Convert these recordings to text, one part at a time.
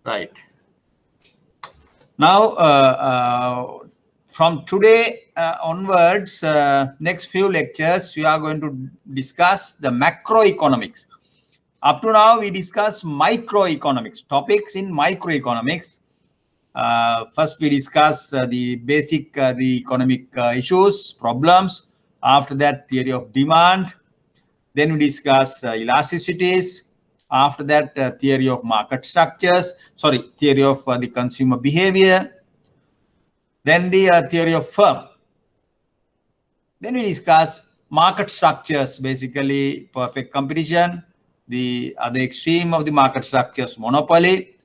Right. Now, from today onwards, next few lectures, we are going to discuss the macroeconomics. Up to now, we discuss microeconomics, topics in microeconomics. First, we discuss the basic the economic issues, problems. After that, theory of demand. Then we discuss elasticities. After that, theory of market structures. Sorry, theory of the consumer behavior. Then the theory of firm. Then we discuss market structures, basically perfect competition. The other extreme of the market structures, monopoly.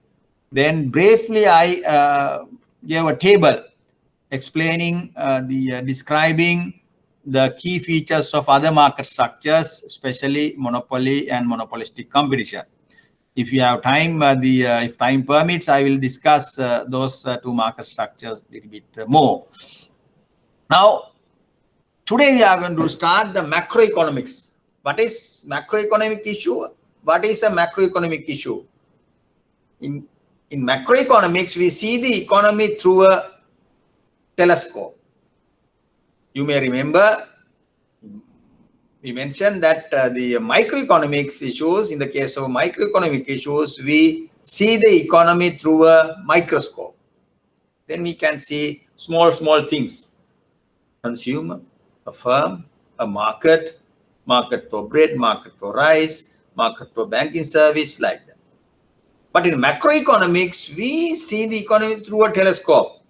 Then briefly, I gave a table explaining describing the key features of other market structures, especially monopoly and monopolistic competition. If you have time, if time permits, I will discuss those two market structures a little bit more. Now, today we are going to start the macroeconomics. What is macroeconomic issue? What is a macroeconomic issue? In macroeconomics, we see the economy through a telescope. You may remember we mentioned that the microeconomics issues, in the case of microeconomic issues, we see the economy through a microscope. Then we can see small things. Consumer, a firm, a market, market for bread, market for rice, market for banking service, like that. But in macroeconomics, we see the economy through a telescope.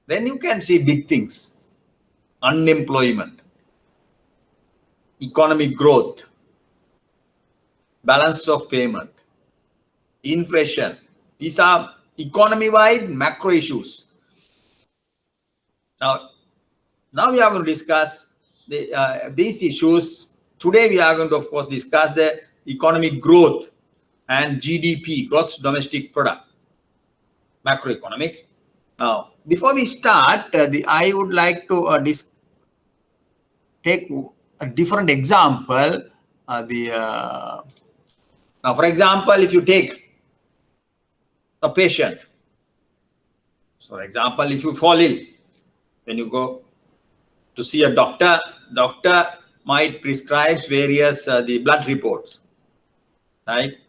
Then you can see big things. Unemployment, economic growth, balance of payment, inflation. These are economy-wide macro issues. Now we are going to discuss these issues. Today we are going to, of course, discuss the economic growth and GDP, gross domestic product, macroeconomics. Now, before we start, I would like to take a different example. Now, for example, if you take a patient, so for example, if you fall ill, when you go to see a doctor, doctor might prescribe various the blood reports, right?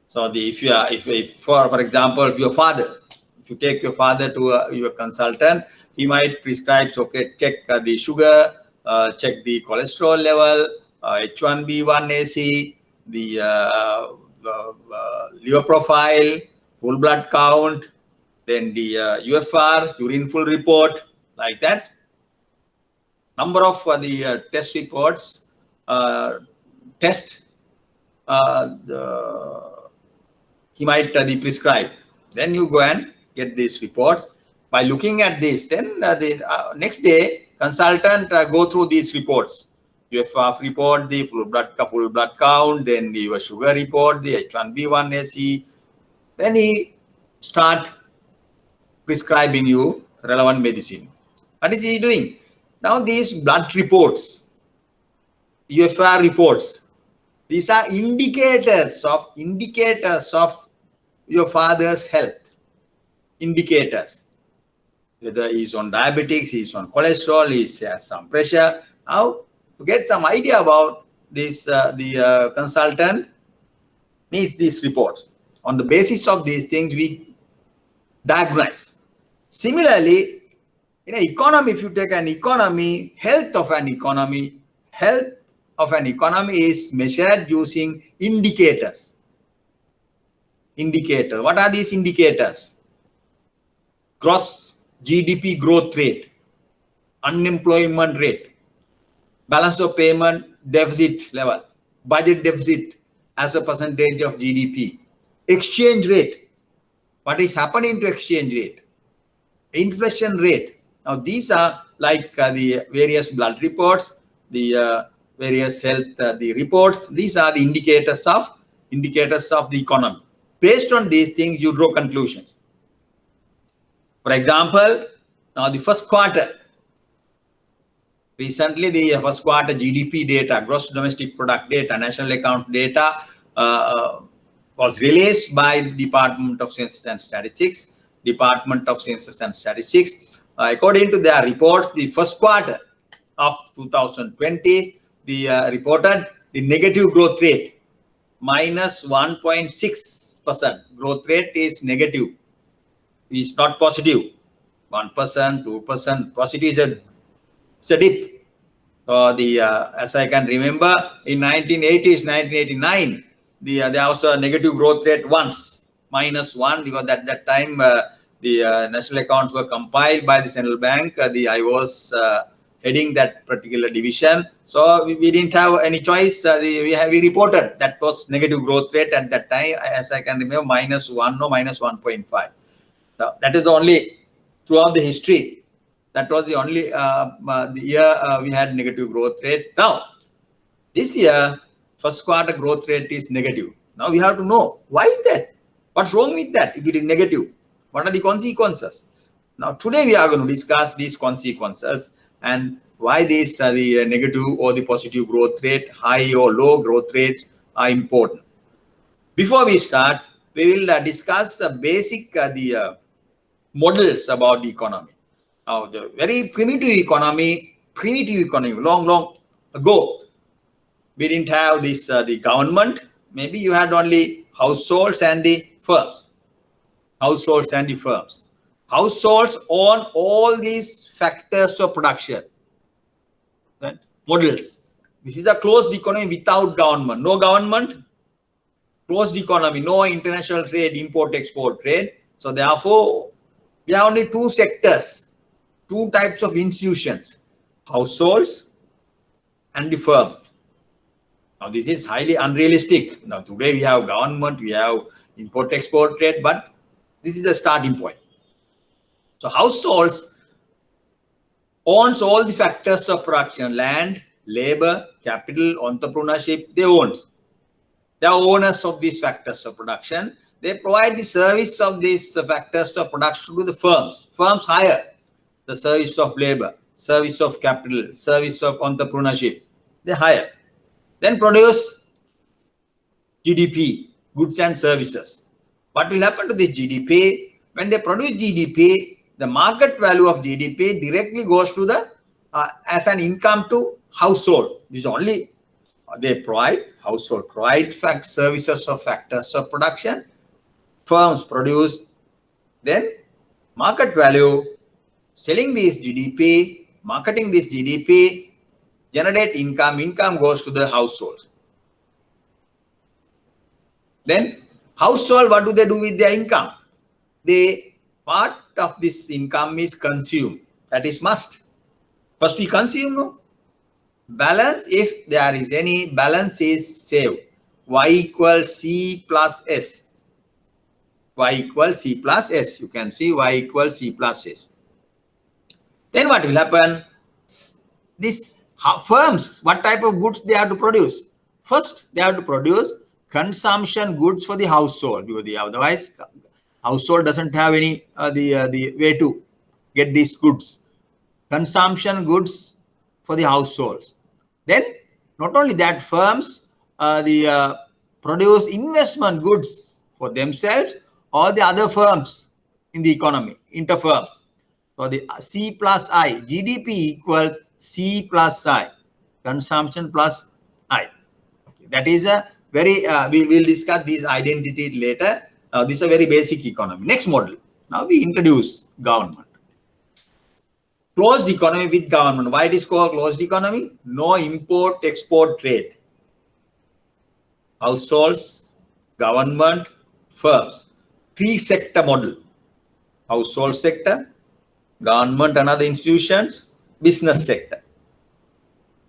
So if for example, if your father, if you take your father to your consultant, he might prescribe, okay, check the sugar, check the cholesterol level, H1B1AC, the liver profile, full blood count, then the UFR, urine full report, like that. Number of the test reports, he might be prescribed. Then you go and get this report. By looking at this, then the next day, consultant go through these reports. UFR report, the full blood count, then the sugar report, the H1B1AC. Then he start prescribing you relevant medicine. What is he doing? Now these blood reports, UFR reports, these are indicators of your father's health. Indicators. Whether he's on diabetics, he's on cholesterol, he has some pressure. Now, to get some idea about this, the consultant needs these reports. On the basis of these things, we diagnose. Similarly, in an economy, if you take an economy, health of an economy is measured using indicators. Indicator. What are these indicators? Gross GDP growth rate, unemployment rate, balance of payment deficit level, budget deficit as a percentage of GDP, exchange rate, what is happening to exchange rate, inflation rate. Now these are like the various blood reports, the various health the reports. These are the indicators of the economy. Based on these things, you draw conclusions. For example, now the first quarter, recently the first quarter GDP data, gross domestic product data, national account data was released by the Department of Census and Statistics. According to their report, the first quarter of 2020, the reported the negative growth rate, minus 1.6%. Growth rate is negative. It's not positive. 1%, 2%. Positive is a dip. As I can remember, in 1980s, 1989, there was a negative growth rate once, -1, because at that time the national accounts were compiled by the central bank. I was heading that particular division, so we didn't have any choice. We reported that was negative growth rate at that time, as I can remember, -1 or -1.5. So that is the only throughout the history. That was the only the year we had negative growth rate. Now, this year, first quarter growth rate is negative. Now we have to know why is that? What's wrong with that? If it is negative, what are the consequences? Now today we are going to discuss these consequences and why these the negative or the positive growth rate, high or low growth rates are important. Before we start, we will discuss the basic models about the economy. Now, the very primitive economy, long ago, we didn't have this the government. Maybe you had only households and the firms. Households own all these factors of production. Right? Models. This is a closed economy without government. No government, closed economy, no international trade, import-export trade. So therefore, we have only two sectors, two types of institutions, households and the firm. Now this is highly unrealistic. Now today we have government, we have import-export trade, but this is the starting point. So households owns all the factors of production, land, labor, capital, entrepreneurship, they own. They are owners of these factors of production. They provide the service of these factors of production to the firms. Firms hire the service of labor, service of capital, service of entrepreneurship. They hire. Then produce GDP, goods and services. What will happen to this GDP? When they produce GDP, the market value of GDP directly goes to the as an income to household. This is only they provide, household provide services of factors of production. Firms produce, then market value, selling this GDP, marketing this GDP, generate income, income goes to the households. Then household, what do they do with their income? They, part of this income is consumed. That is must. First we consume, no? Balance, if there is any, balance is saved. Y equals C plus S. Y equals C plus S. You can see Y equals C plus S. Then what will happen? This firms, what type of goods they have to produce? First, they have to produce consumption goods for the household. Otherwise, household doesn't have any the way to get these goods. Consumption goods for the households. Then, not only that, firms produce investment goods for themselves or the other firms in the economy, interfirms. So the C plus I, GDP equals C plus I, consumption plus I. Okay, that is a very, we will discuss these identities later. This is a very basic economy. Next model. Now we introduce government. Closed economy with government. Why it is called closed economy? No import-export trade. Households, government, firms. Three-sector model. Household sector, government and other institutions, business sector.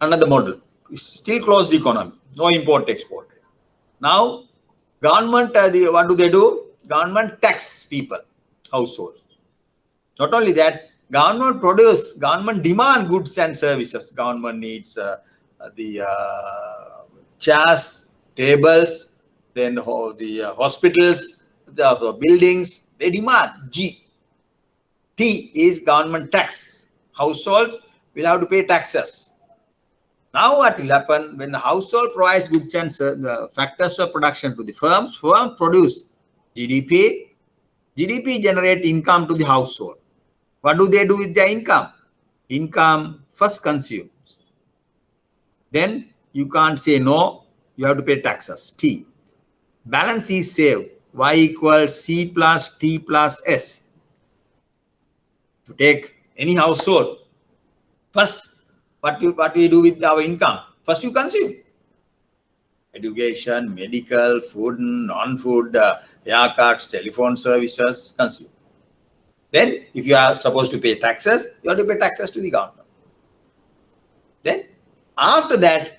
Another model. It's still closed economy. No import-export. Now, government, what do they do? Government tax people, household. Not only that, government produce, government demand goods and services. Government needs the chairs, tables, then the hospitals, the buildings. They demand G. T is government tax. Households will have to pay taxes. Now what will happen when the household provides goods and the factors of production to the firms? Firms produce GDP. GDP generate income to the household. What do they do with their income? Income first consumes. Then you can't say no. You have to pay taxes. T. Balance is saved. Y equals C plus T plus S. To take any household, first, what we do with our income? First, you consume. Education, medical, food, non-food, haircuts, telephone services, consume. Then, if you are supposed to pay taxes, you have to pay taxes to the government. Then, after that,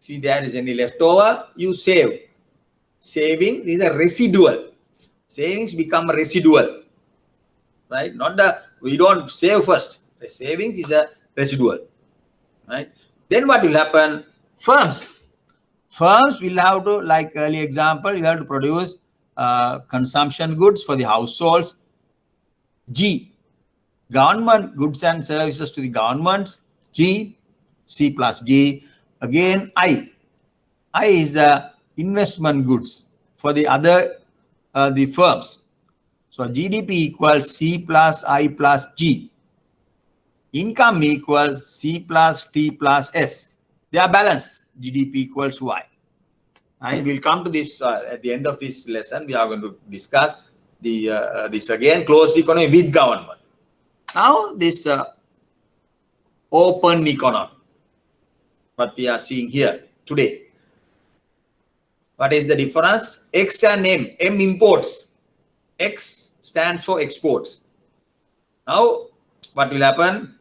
if there is any leftover, you save. Saving is a residual. Savings become a residual, right? Not the, we don't save first. The savings is a residual, right? Then what will happen? Firms will have to, like early example, you have to produce consumption goods for the households. G, government goods and services to the governments. G, C plus G. Again, I is the investment goods for the other the firms. So GDP equals C plus I plus G. Income equals C plus T plus S. They are balanced. GDP equals Y. I will come to this at the end of this lesson. We are going to discuss the this again, closed economy with government. Now this open economy, what we are seeing here today. What is the difference? X and M. M imports. X stands for exports. Now, what will happen?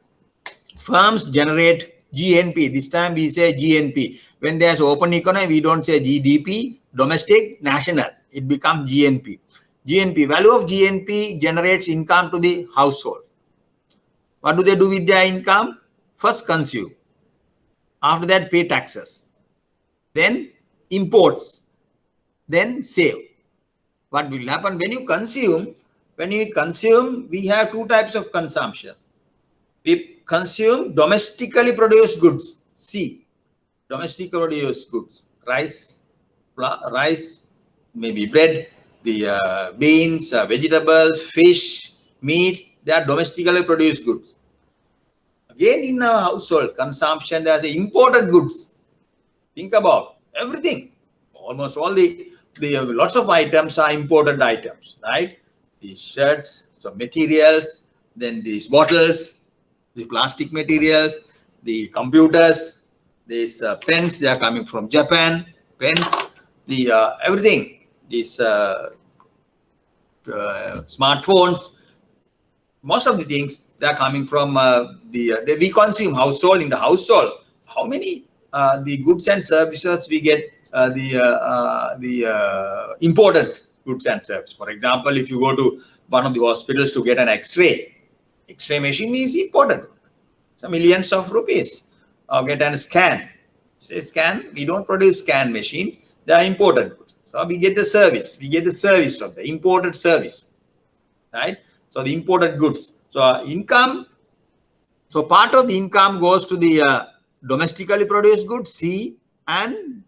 Firms generate GNP. This time we say GNP. When there's open economy, we don't say GDP, domestic, national. It becomes GNP. GNP, value of GNP generates income to the household. What do they do with their income? First consume. After that, pay taxes. Then imports. Then save. What will happen when you consume? When you consume, we have two types of consumption. We consume domestically produced goods. C, domestically produced goods. Rice, maybe bread, the beans, vegetables, fish, meat. They are domestically produced goods. Again, in our household consumption, there are imported goods. Think about everything. Almost all the lots of items are imported items, right? These shirts, some materials, then these bottles, the plastic materials, the computers, these pens, they are coming from Japan, pens, the everything, these smartphones, most of the things, they are coming from we consume household. In the household, how many the goods and services we get imported goods and services. For example, if you go to one of the hospitals to get an X-ray machine is imported. Some millions of rupees. Or get a scan. Say scan, we don't produce scan machines. They are imported goods. So we get the service. We get the service of the imported service. Right? So the imported goods. So income. So part of the income goes to the domestically produced goods, C, and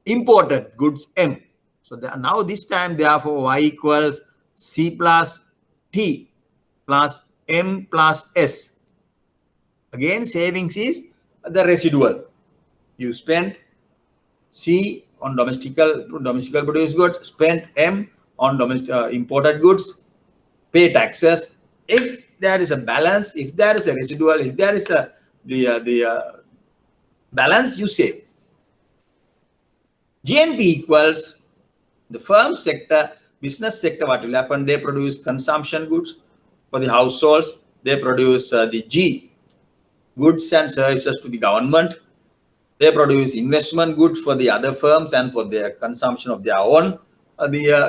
imported goods, M. So now this time, therefore, Y equals C plus T plus M plus S. Again, savings is the residual. You spend C on domestically produced goods, spend M on imported goods, pay taxes. If there is a balance, if there is a residual, if there is the balance, you save. GNP equals the firm sector, business sector. What will happen? They produce consumption goods for the households. They produce the G, goods and services to the government. They produce investment goods for the other firms and for their consumption of their own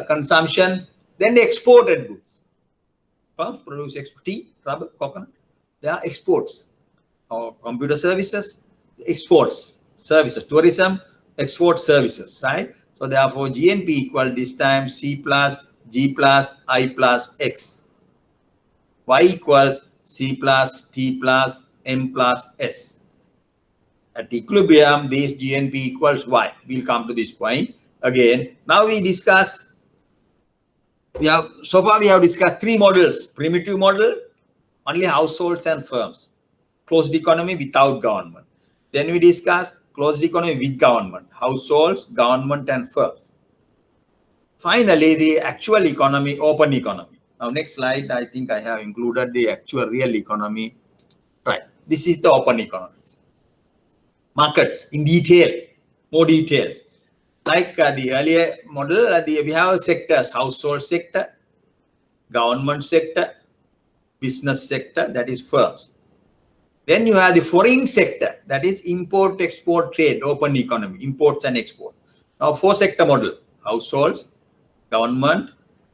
consumption. Then the exported goods. Firms produce tea, rubber, coconut. They are exports. Or computer services, exports, services, tourism, export services, right? So therefore, GNP equal this time C plus G plus I plus X. Y equals C plus T plus M plus S. At equilibrium, this GNP equals Y. We'll come to this point again. Now we discuss, so far we have discussed three models. Primitive model, only households and firms. Closed economy without government. Then we discuss closed economy with government, households, government and firms. Finally, the actual economy, open economy. Now, next slide, I think I have included the actual real economy. Right. This is the open economy. Markets in detail, more details. Like the earlier model, we have sectors, household sector, government sector, business sector, that is firms. Then you have the foreign sector, that is import, export, trade, open economy, imports and export. Now, four sector model, households, government,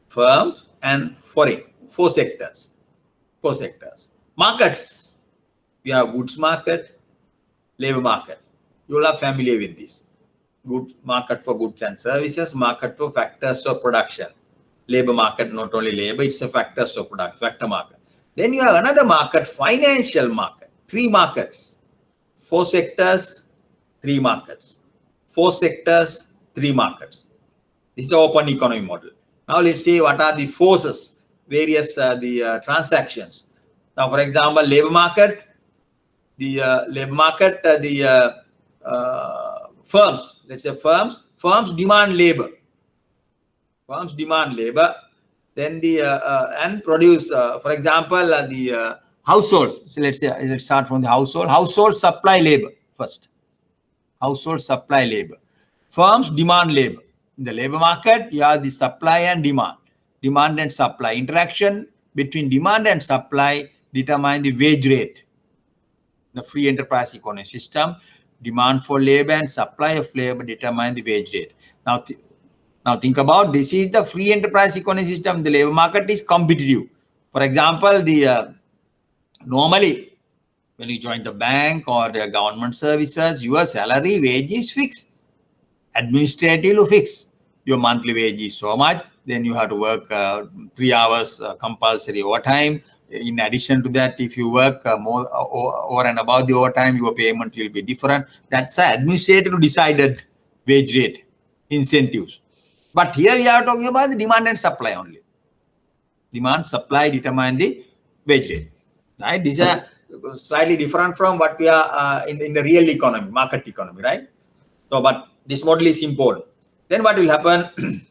firms, and foreign. Four sectors. Markets, we have goods market, labor market. You will are familiar with this. Good market for goods and services, market for factors of production. Labor market, not only labor, it's a factors of production, factor market. Then you have another market, financial market. Three markets. Four sectors, three markets. Four sectors, three markets. This is the open economy model. Now let's see what are the forces, various transactions. Now, for example, labor market, firms, let's say firms demand labor. Firms demand labor. Then and produce, for example, the households. So let's start from the household. Households supply labor first. Households supply labor. Firms demand labor. In the labor market, you have the supply and demand. Demand and supply. Interaction between demand and supply determine the wage rate. The free enterprise economy system, demand for labor and supply of labor determine the wage rate. Now think about, this is the free enterprise economy system. The labor market is competitive. For example, normally when you join the bank or the government services, your salary wage is fixed. Administratively fixed. Your monthly wage is so much. Then you have to work 3 hours compulsory overtime. In addition to that, if you work more over and above the overtime, your payment will be different. That's an administratively decided wage rate, incentives. But here we are talking about the demand and supply only. Demand, supply determine the wage rate. Right? These are slightly different from what we are in the real economy, market economy, right? So, but this model is important. Then what will happen?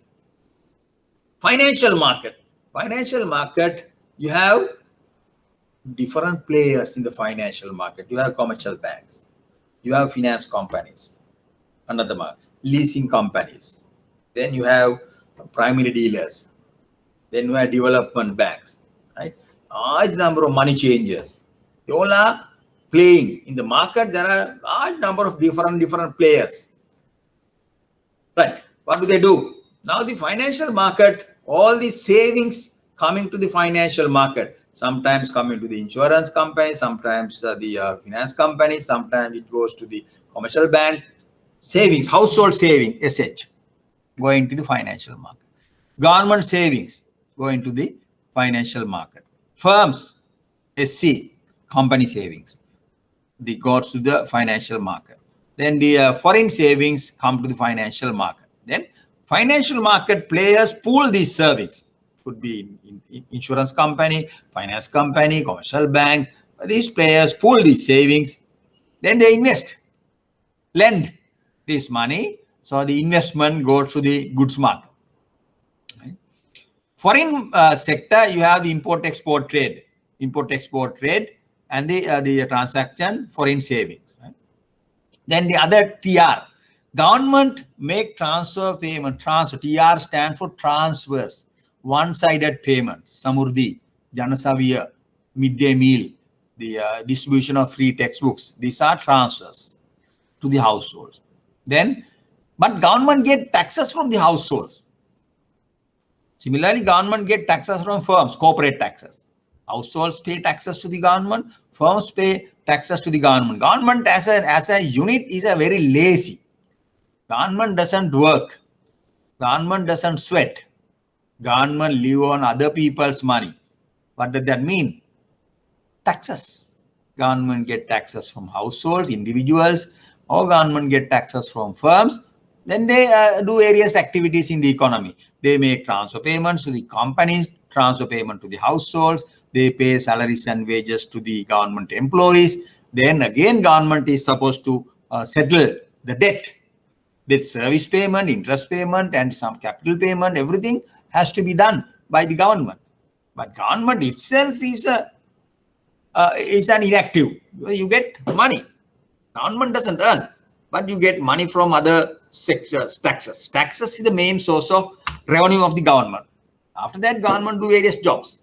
Financial market. Financial market, you have different players in the financial market. You have commercial banks. You have finance companies. Another market. Leasing companies. Then you have primary dealers. Then you have development banks. Right? Large number of money changers. They all are playing in the market. There are large number of different players. Right? What do? Now the financial market, all the savings coming to the financial market, sometimes coming to the insurance company, sometimes the finance company, sometimes it goes to the commercial bank. Savings, household saving, SH, going to the financial market. Government savings, going to the financial market. Firms, SC, company savings, they goes to the financial market. Then the foreign savings come to the financial market. Then financial market players pool these savings. Could be in insurance company, finance company, commercial bank. These players pool these savings. Then they invest, lend this money. So the investment goes to the goods market. Right? Foreign sector, you have the import-export trade. Import-export trade and the transaction, foreign savings. Right? Then the other TR. Government make transfer payment. Transfer. TR stands for transfers. One-sided payments. Samurdhi, Janasavya, midday meal, the distribution of free textbooks. These are transfers to the households. Then, but government get taxes from the households. Similarly, government get taxes from firms, corporate taxes. Households pay taxes to the government. Firms pay taxes to the government. Government as a unit is a very lazy. Government doesn't work. Government doesn't sweat. Government live on other people's money. What does that mean? Taxes. Government get taxes from households, individuals. How government get taxes from firms? Then they do various activities in the economy. They make transfer payments to the companies, transfer payment to the households. They pay salaries and wages to the government employees. Then again, government is supposed to settle the debt service payment, interest payment, and some capital payment. Everything has to be done by the government. But government itself is an inactive. You get money. Government doesn't earn, but you get money from other sectors, taxes. Taxes is the main source of revenue of the government. After that, government do various jobs.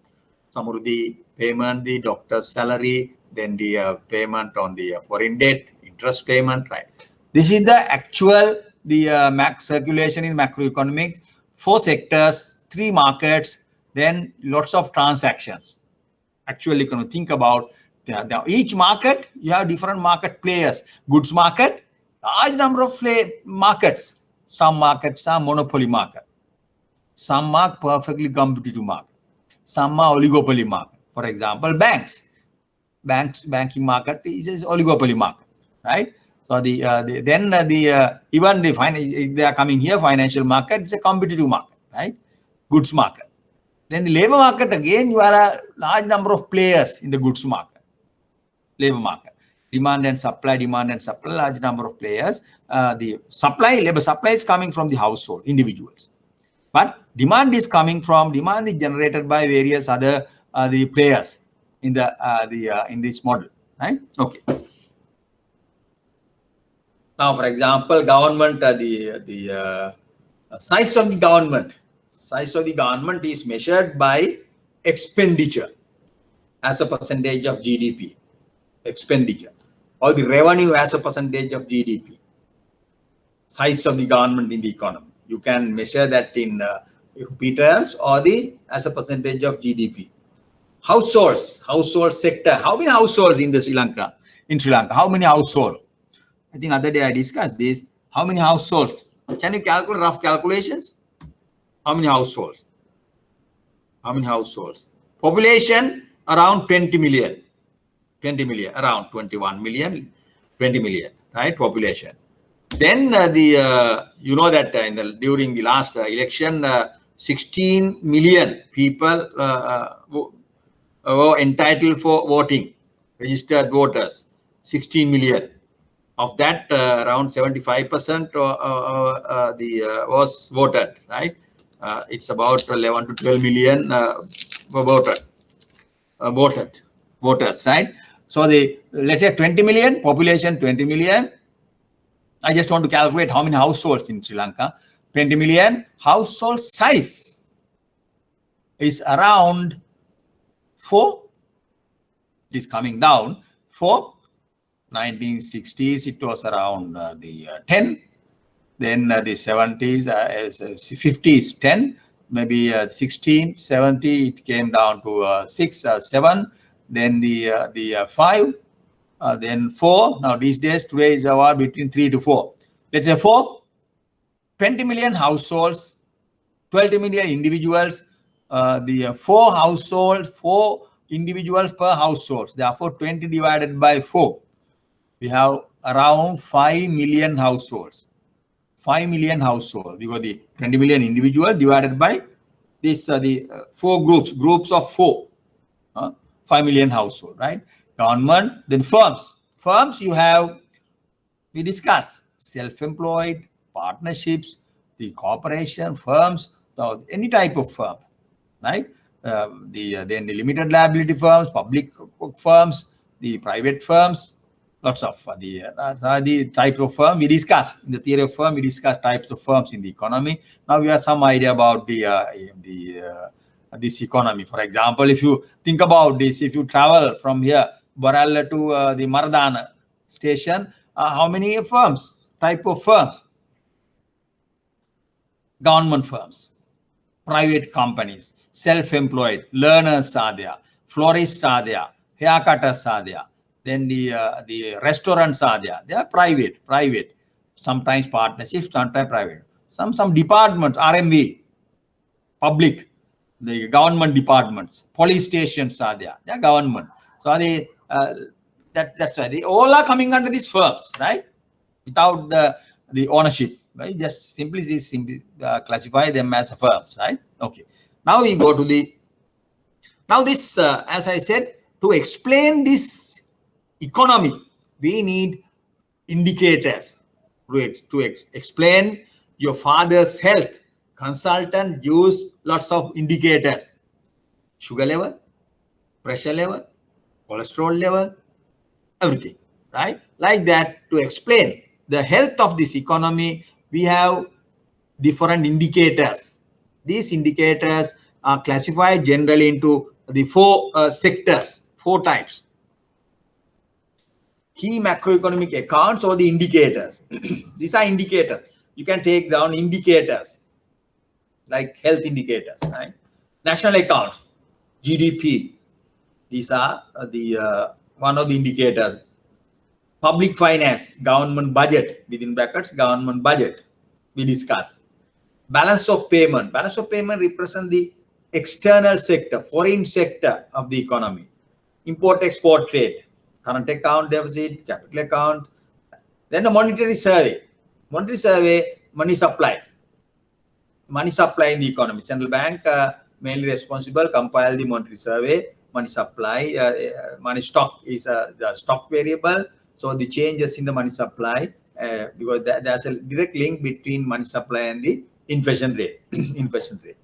Some of the payment, the doctor's salary, then the payment on the foreign debt, interest payment, right? This is the actual circulation in macroeconomics. 4 sectors, 3 markets, then lots of transactions. Actually, you can think about each market, you have different market players. Goods market, large number of markets. Some markets are monopoly market. Some are perfectly competitive market. Some are oligopoly market. For example, banking market is oligopoly market, right? So if they are coming here, financial market is a competitive market, right? Goods market. Then the labor market, again, you are a large number of players in the goods market, labor market. Demand and supply, large number of players. The labor supply is coming from the household, individuals. But demand is generated by various other the players in in this model, right? Okay. Now, for example, government, the size of the government. Size of the government is measured by expenditure as a percentage of GDP. Expenditure or the revenue as a percentage of GDP. Size of the government in the economy. You can measure that in rupee terms or as a percentage of GDP. Household sector. How many households in Sri Lanka? How many households? I think other day I discussed this. How many households? Can you calculate rough calculations? How many households? How many households? Population around 20 million. 20 million, around 21 million, 20 million, right? Population. Then you know that during the last election, 16 million people were entitled for voting, registered voters, 16 million. Of that, around 75% was voted, right? It's about 11 to 12 million voters, right? So let's say 20 million, population 20 million. I just want to calculate how many households in Sri Lanka. 20 million. Household size is around 4. It is coming down. 4. 1960s, it was around 10. Then the 70s, 50s, 10. Maybe 16, 70, it came down to 6, 7. Then the 5. Then 4. Now these days, today is about between 3 to 4. Let's say 4. 20 million households, 20 million individuals. The 4 individuals per household. Therefore, 20 divided by 4. We have around 5 million households. 5 million households. We got the 20 million individual divided by this the 4 groups of 4. 5 million household, right? Government, then firms. Firms we discuss self-employed, partnerships, the corporation, firms, any type of firm, right? Then the limited liability firms, public firms, the private firms, lots of the type of firm we discuss. In the theory of firm, we discuss types of firms in the economy. Now we have some idea about this economy. For example, if you think about this, if you travel from here, Baralla to the Maradana station, how many firms, type of firms? Government firms, private companies, self-employed, learners are there, florists are there, haircutters are there, then the restaurants are there. They are private, sometimes partnerships, sometimes private. Some departments, RMV, public, the government departments, police stations are there. They are government. So that's why they all are coming under these firms, right? without the ownership, right? Just simply classify them as firms, right? Okay. Now we go to the, now this, as I said, to explain this economy, we need indicators. To explain your father's health, consultant use lots of indicators: sugar level, pressure level, cholesterol level, everything, right? Like that, to explain the health of this economy, we have different indicators. These indicators are classified generally into the four sectors, four types: key macroeconomic accounts, or the indicators. These are indicators. You can take down indicators like health indicators, right? National accounts, GDP. These are the one of the indicators. Public finance, government budget, within brackets, government budget, we discuss. Balance of payment. Balance of payment represents the external sector, foreign sector of the economy. Import-export trade, current account deficit, capital account. Then the monetary survey. Monetary survey, money supply. Money supply in the economy. Central bank mainly responsible, compile the monetary survey. Money supply, money stock is the stock variable. So the changes in the money supply, because there's a direct link between money supply and the inflation rate. Inflation rate.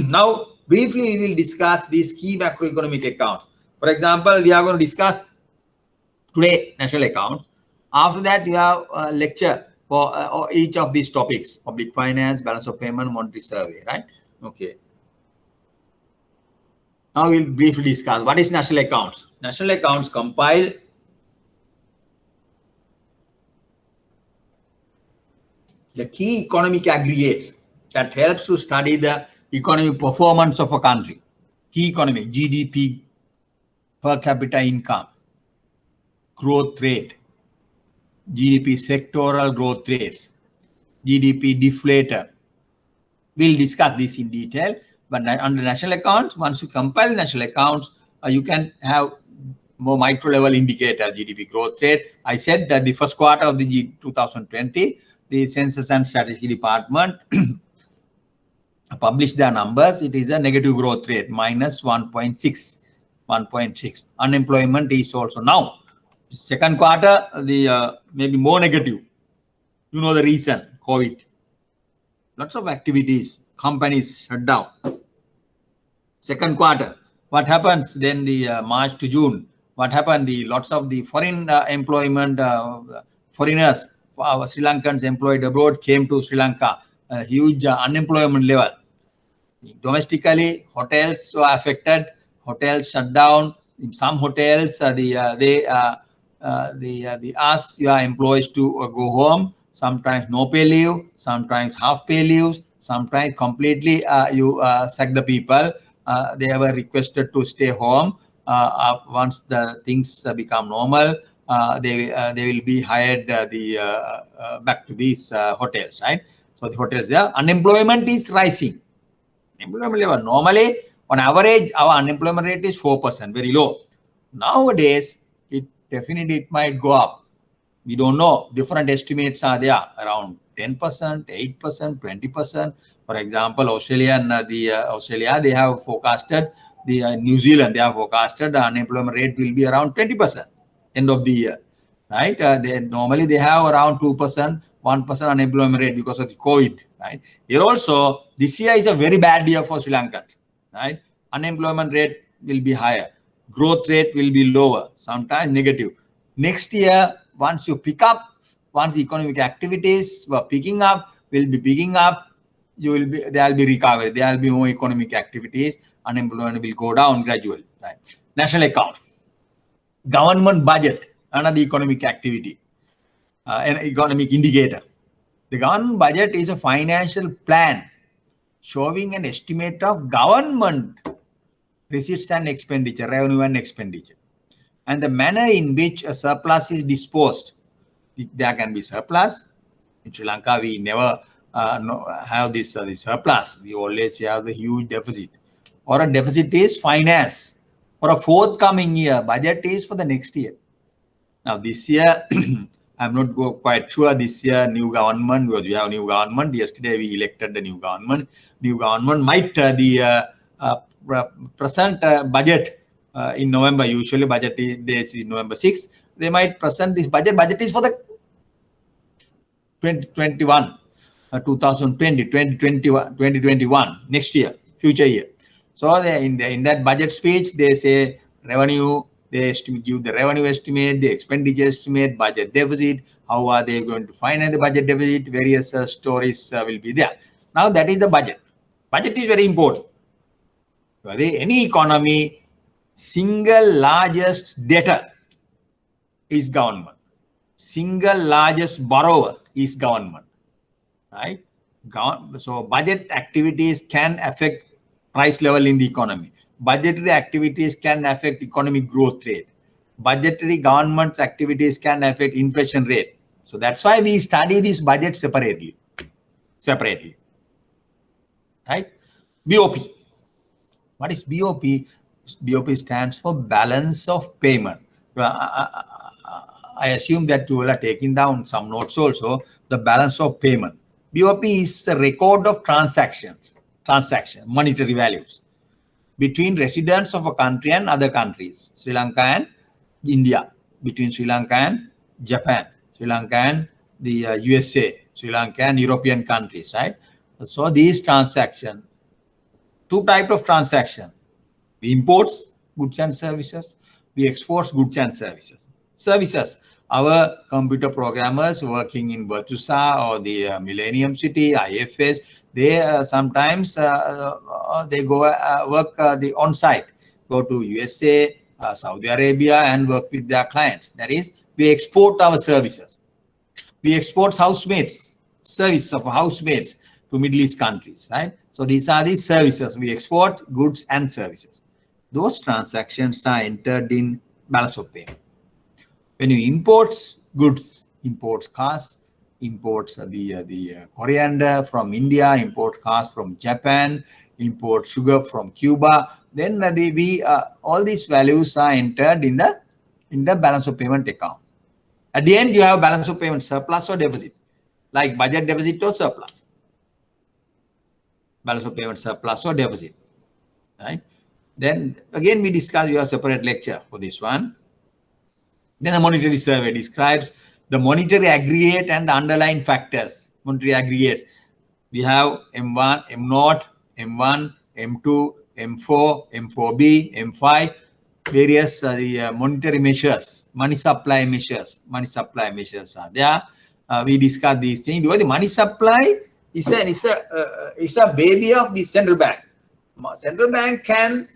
Now, briefly, we will discuss these key macroeconomic accounts. For example, we are going to discuss today national accounts. After that, we have a lecture for each of these topics: public finance, balance of payment, monetary survey, right? Okay. Now we'll briefly discuss what is national accounts. National accounts compile the key economic aggregates that helps to study the economic performance of a country. Key economic: GDP, per capita income, growth rate, GDP sectoral growth rates, GDP deflator. We'll discuss this in detail. But under national accounts, once you compile national accounts, you can have more micro level indicator: GDP growth rate. I said that the first quarter of the 2020, the Census and Statistics Department published their numbers. It is a negative growth rate, minus 1.6. 1.6. Unemployment is also now. Second quarter, the maybe more negative. You know the reason: COVID. Lots of activities, companies shut down. Second quarter, what happens then? The March to June, what happened? The lots of the foreign employment, foreigners, Sri Lankans employed abroad came to Sri Lanka. A huge unemployment level. Domestically, hotels were affected. Hotels shut down. In some hotels, they ask your employees to go home. Sometimes no pay leave, sometimes half pay leaves, sometimes completely you sack the people. They were requested to stay home. Once the things become normal, they will be hired back to these hotels, right? So the hotels there, unemployment is rising. Employment level, normally on average our unemployment rate is 4%, very low. Nowadays it definitely might go up. We don't know. Different estimates are there, around 10%, 8%, 20%. For example, Australia, they have forecasted, the New Zealand, they have forecasted the unemployment rate will be around 20% end of the year, right? Normally they have around 2%, 1% unemployment rate because of the COVID, right? Here also, this year is a very bad year for Sri Lanka, right? Unemployment rate will be higher. Growth rate will be lower, sometimes negative. Next year, once you pick up, once the economic activities were picking up, there will be recovery. There will be more economic activities. Unemployment will go down gradually. Right? National account, government budget, another economic activity, an economic indicator. The government budget is a financial plan showing an estimate of government receipts and expenditure, revenue and expenditure, and the manner in which a surplus is disposed. There can be surplus. In Sri Lanka, we never have this surplus. We always have the huge deficit. Or a deficit is finance for a forthcoming year. Budget is for the next year. Now, this year, I'm not quite sure this year new government, because we have new government. Yesterday we elected the new government. New government might present budget in November. Usually budget dates is November 6th. They might present this budget. Budget is for the 2021, 2020, 2021, 2021, next year, future year. So in that budget speech, they say revenue, they give the revenue estimate, the expenditure estimate, budget deficit, how are they going to finance the budget deficit, various stories will be there. Now that is the budget. Budget is very important. Any economy, single largest debtor is government. Single largest borrower is government, right? So budget activities can affect price level in the economy. Budgetary activities can affect economic growth rate. Budgetary government activities can affect inflation rate. So that's why we study this budget separately, right? BOP. What is BOP? BOP stands for balance of payment. I assume that you will have taken down some notes also. The balance of payment. BOP is the record of transaction, monetary values between residents of a country and other countries, Sri Lanka and India, between Sri Lanka and Japan, Sri Lanka and the USA, Sri Lanka and European countries, right? So these transactions, two types of transaction. We import goods and services. We export goods and services. Services. Our computer programmers working in Virtusa or the Millennium City, IFS, they sometimes they go work the on-site, go to USA, Saudi Arabia, and work with their clients. That is, we export our services. We export housemaids, service of housemaids to Middle East countries, right? So these are the services. We export goods and services. Those transactions are entered in balance of payment. When you import goods, imports cars, imports the coriander from India, import cars from Japan, import sugar from Cuba, then all these values are entered in the balance of payment account. At the end, you have balance of payment surplus or deficit, like budget deficit or surplus. Balance of payment surplus or deficit, right? Then again, we discuss your separate lecture for this one. Then the monetary survey describes the monetary aggregate and the underlying factors. Monetary aggregates. We have M1, M0, M1, M2, M4, M4B, M5, various the monetary measures, money supply measures. Money supply measures are there. We discuss these things because the money supply is a baby of the central bank. Central bank can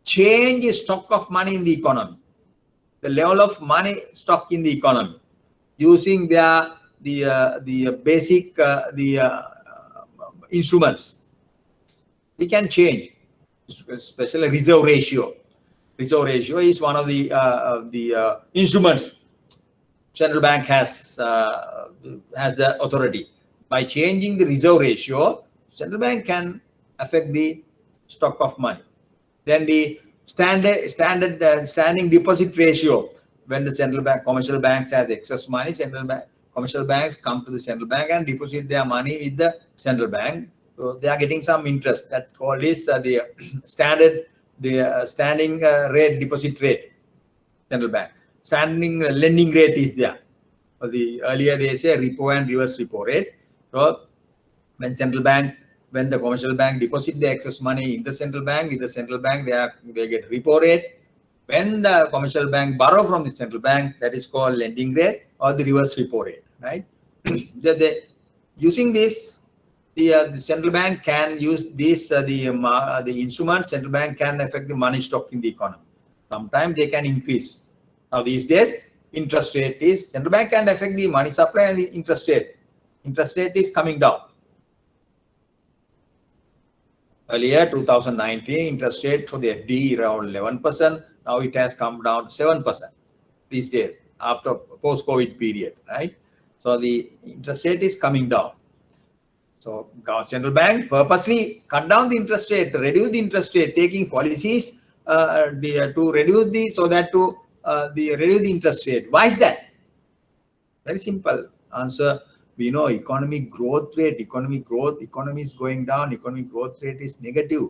change the stock of money in the economy, the level of money stock in the economy, using the basic instruments. We can change, especially reserve ratio. Reserve ratio is one of the instruments central bank has the authority. By changing the reserve ratio, central bank can affect the stock of money. Then the standing deposit ratio. When the central bank, commercial banks has excess money, commercial banks come to the central bank and deposit their money with the central bank. So they are getting some interest. That called is the standing rate, deposit rate. Central bank standing lending rate is there. Earlier they say repo and reverse repo rate. So when the commercial bank deposit the excess money in the central bank, with the central bank they get repo rate. When the commercial bank borrow from the central bank, that is called lending rate or the reverse repo rate, right? Using this, the central bank can use this the instrument. Central bank can affect the money stock in the economy. Sometimes they can increase. Now these days, interest rate is central bank can affect the money supply and the interest rate. Interest rate is coming down. Earlier, 2019, interest rate for the FD around 11%. Now it has come down to 7% these days after post-COVID period, right? So the interest rate is coming down. So central bank purposely cut down the interest rate, reduce the interest rate, taking policies to reduce the interest rate. Why is that? Very simple answer. We know economic growth rate, economy is going down, economic growth rate is negative.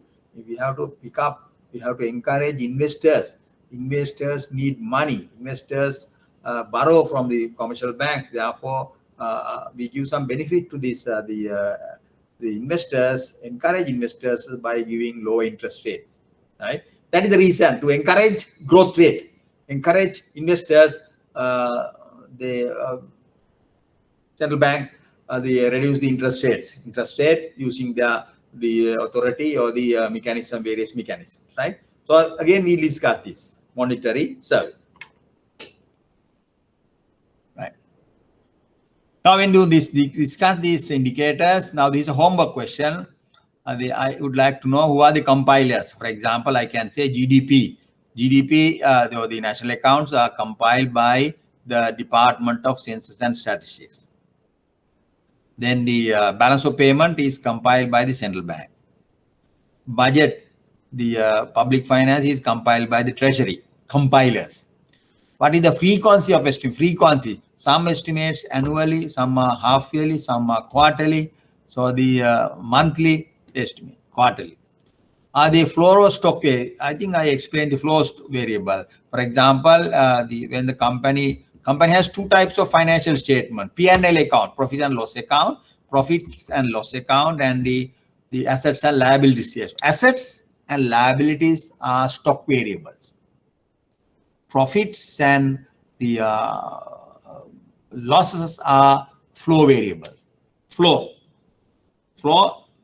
We have to pick up, we have to encourage investors. Investors need money. Investors borrow from the commercial banks. Therefore, we give some benefit to this. The investors, encourage investors by giving low interest rate. Right? That is the reason, to encourage growth rate, encourage investors. The central bank they reduce the interest rate using the authority or the mechanism, various mechanisms, right? So again, we discuss this monetary survey. Right. Now when do this discuss these indicators, now this is a homework question. I would like to know who are the compilers. For example, I can say GDP. GDP, the national accounts are compiled by the Department of Census and Statistics. Then the balance of payment is compiled by the central bank. Budget, the public finance is compiled by the Treasury, compilers. What is the frequency of estimate? Frequency, some estimates annually, some are half yearly, some are quarterly. So the monthly estimate, quarterly. Are they floor or stock? I think I explained the floor variable. For example, when the company has two types of financial statement: P&L account, profit and loss account, and the assets and liabilities. Assets and liabilities are stock variables. Profits and the losses are flow variable. Flow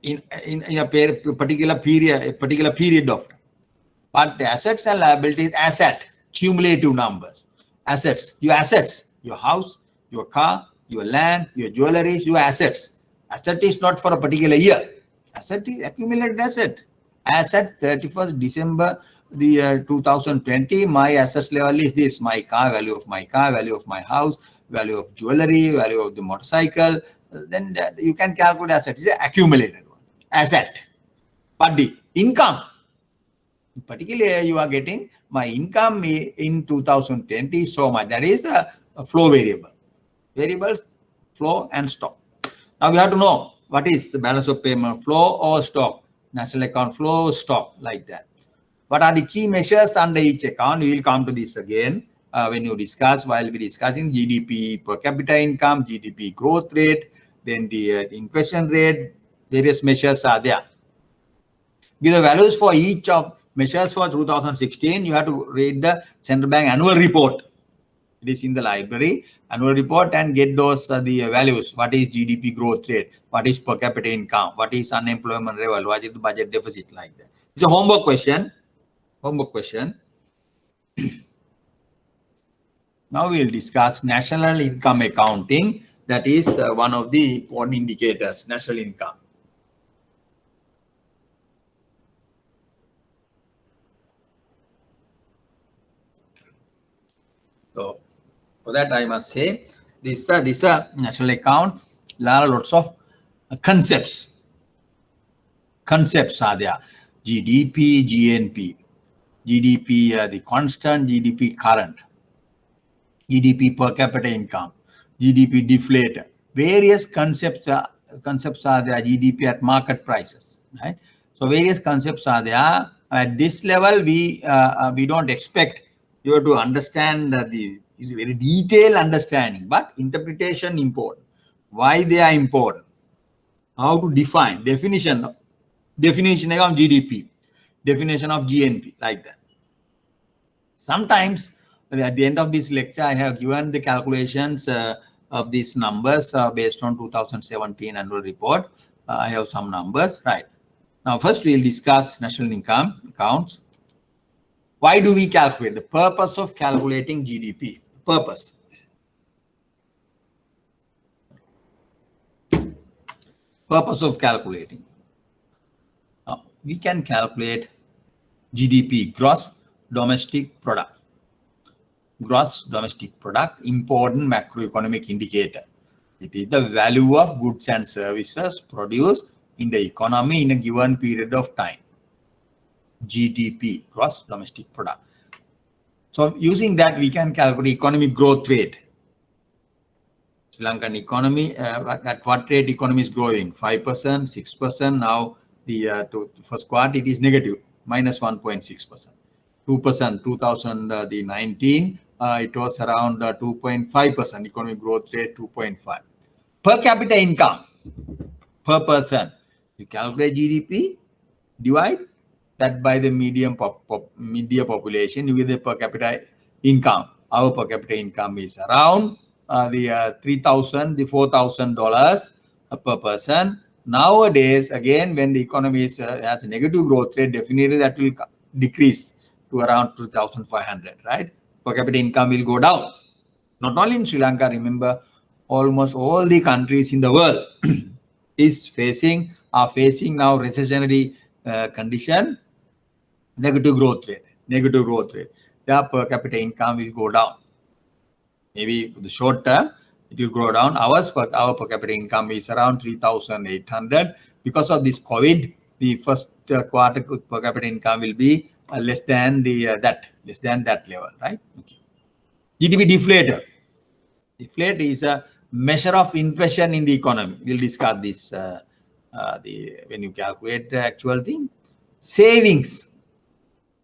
in a particular period of time. But the assets and liabilities, cumulative numbers. Assets, your house, your car, your land, your jewelries, your assets. Asset is not for a particular year. Asset is accumulated asset. Asset 31st December 2020, my assets level is this: my car, value of my car, value of my house, value of jewelry, value of the motorcycle. Then you can calculate asset. It's accumulated one. Asset. But the income, particularly you are getting my income in 2020 so much. That is a flow variable. Variables, flow and stock. Now we have to know what is the balance of payment, flow or stock, national account flow, stock, like that. What are the key measures under each account? We will come to this again when you discuss, while we discussing GDP per capita income, GDP growth rate, then the inflation rate, various measures are there. Give the values for each of measures for 2016. You have to read the central bank annual report. It is in the library, annual report, and get those the values. What is GDP growth rate? What is per capita income? What is unemployment level? What is the budget deficit, like that? It's a homework question. Now we will discuss national income accounting. That is one of the important indicators, national income. So for that, I must say this national account. There are lots of concepts. Concepts are there: GDP, GNP, GDP the constant, GDP current, GDP per capita income, GDP deflator. Various concepts are there. GDP at market prices, right? So various concepts are there. At this level, we don't expect you have to understand is very detailed understanding, but interpretation important. Why they are important? How to define definition of GDP, definition of GNP, like that. Sometimes at the end of this lecture, I have given the calculations of these numbers based on 2017 annual report. I have some numbers, right? Now, first we'll discuss national income accounts. Why do we calculate? The purpose of calculating GDP. Purpose. Purpose of calculating. Now, we can calculate GDP, gross domestic product. Gross domestic product, important macroeconomic indicator. It is the value of goods and services produced in the economy in a given period of time. GDP, gross domestic product. So using that, we can calculate economic growth rate. Sri Lankan economy, at what rate economy is growing? 5%, 6%. Now the first quarter it is negative, minus 1.6%. 2%, 2019, it was around 2.5%. Economic growth rate 2.5. Per capita income per person. You calculate GDP, divide that by the media population, you get the per capita income. Our per capita income is around the $3,000, the $4,000 per person. Nowadays, again, when the economy has a negative growth rate, definitely that will decrease to around 2,500, right? Per capita income will go down. Not only in Sri Lanka, remember, almost all the countries in the world are facing now recessionary condition, negative growth rate. Their per capita income will go down. Maybe for the short term, it will go down. Our per capita income is around 3,800. Because of this COVID, the first quarter per capita income will be less than that level, right? Okay. GDP deflator. Deflate is a measure of inflation in the economy. We'll discuss this when you calculate the actual thing. Savings.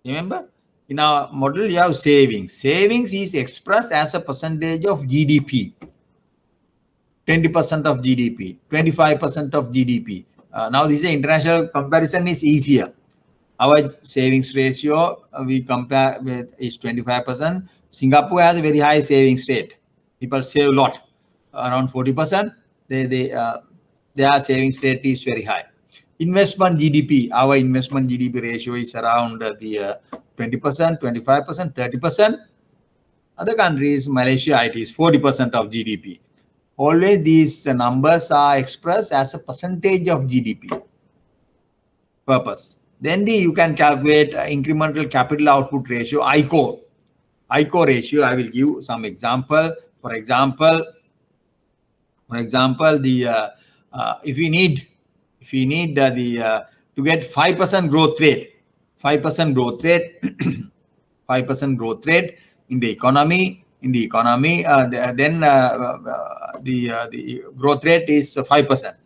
Remember, in our model, you have savings. Savings is expressed as a percentage of GDP. 20% of GDP, 25% of GDP. Now, this is international comparison is easier. Our savings ratio, we compare with is 25%. Singapore has a very high savings rate. People save a lot, around 40%. Their savings rate is very high. Investment GDP, our investment GDP ratio is around the 20%, 25%, 30%. Other countries, Malaysia, it is 40% of GDP. Always these numbers are expressed as a percentage of GDP purpose. Then you can calculate incremental capital output ratio, ICO. ICO ratio, I will give some example. For example, the if we need to get 5% growth rate, 5% growth rate, 5% growth rate in the economy, then the growth rate is 5%.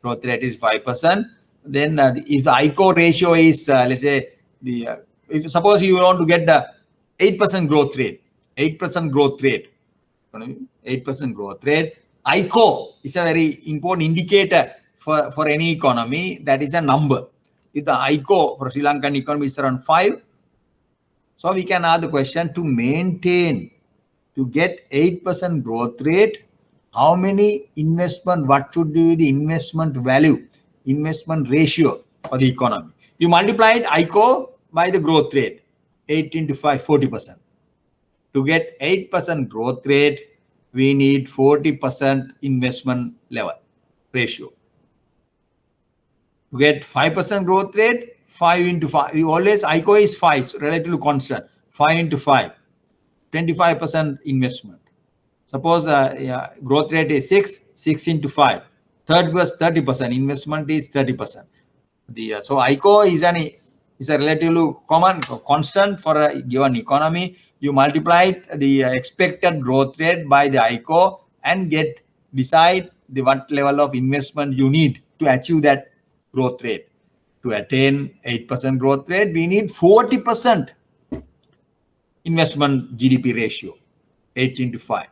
Growth rate is 5%. Then if the ICO ratio is let's say if suppose you want to get the 8% growth rate, 8% growth rate, 8% growth rate. ICO is a very important indicator for any economy. That is a number. If the ICO for Sri Lankan economy is around 5, so we can ask the question, to get 8% growth rate, how many investment, what should be the investment value, investment ratio for the economy? You multiply ICO by the growth rate, 8 into 5, 40%. To get 8% growth rate, we need 40% investment level ratio. To get 5% growth rate, 5 into 5. We always, ICO is 5, so relatively constant. 5 into 5, 25% investment. Suppose growth rate is 6 into 5. Third was 30%. Investment is 30%. So ICO is a relatively constant for a given economy. You multiply the expected growth rate by the ICO and decide what level of investment you need to achieve that growth rate. To attain 8% growth rate, we need 40% investment GDP ratio, 8 into 5.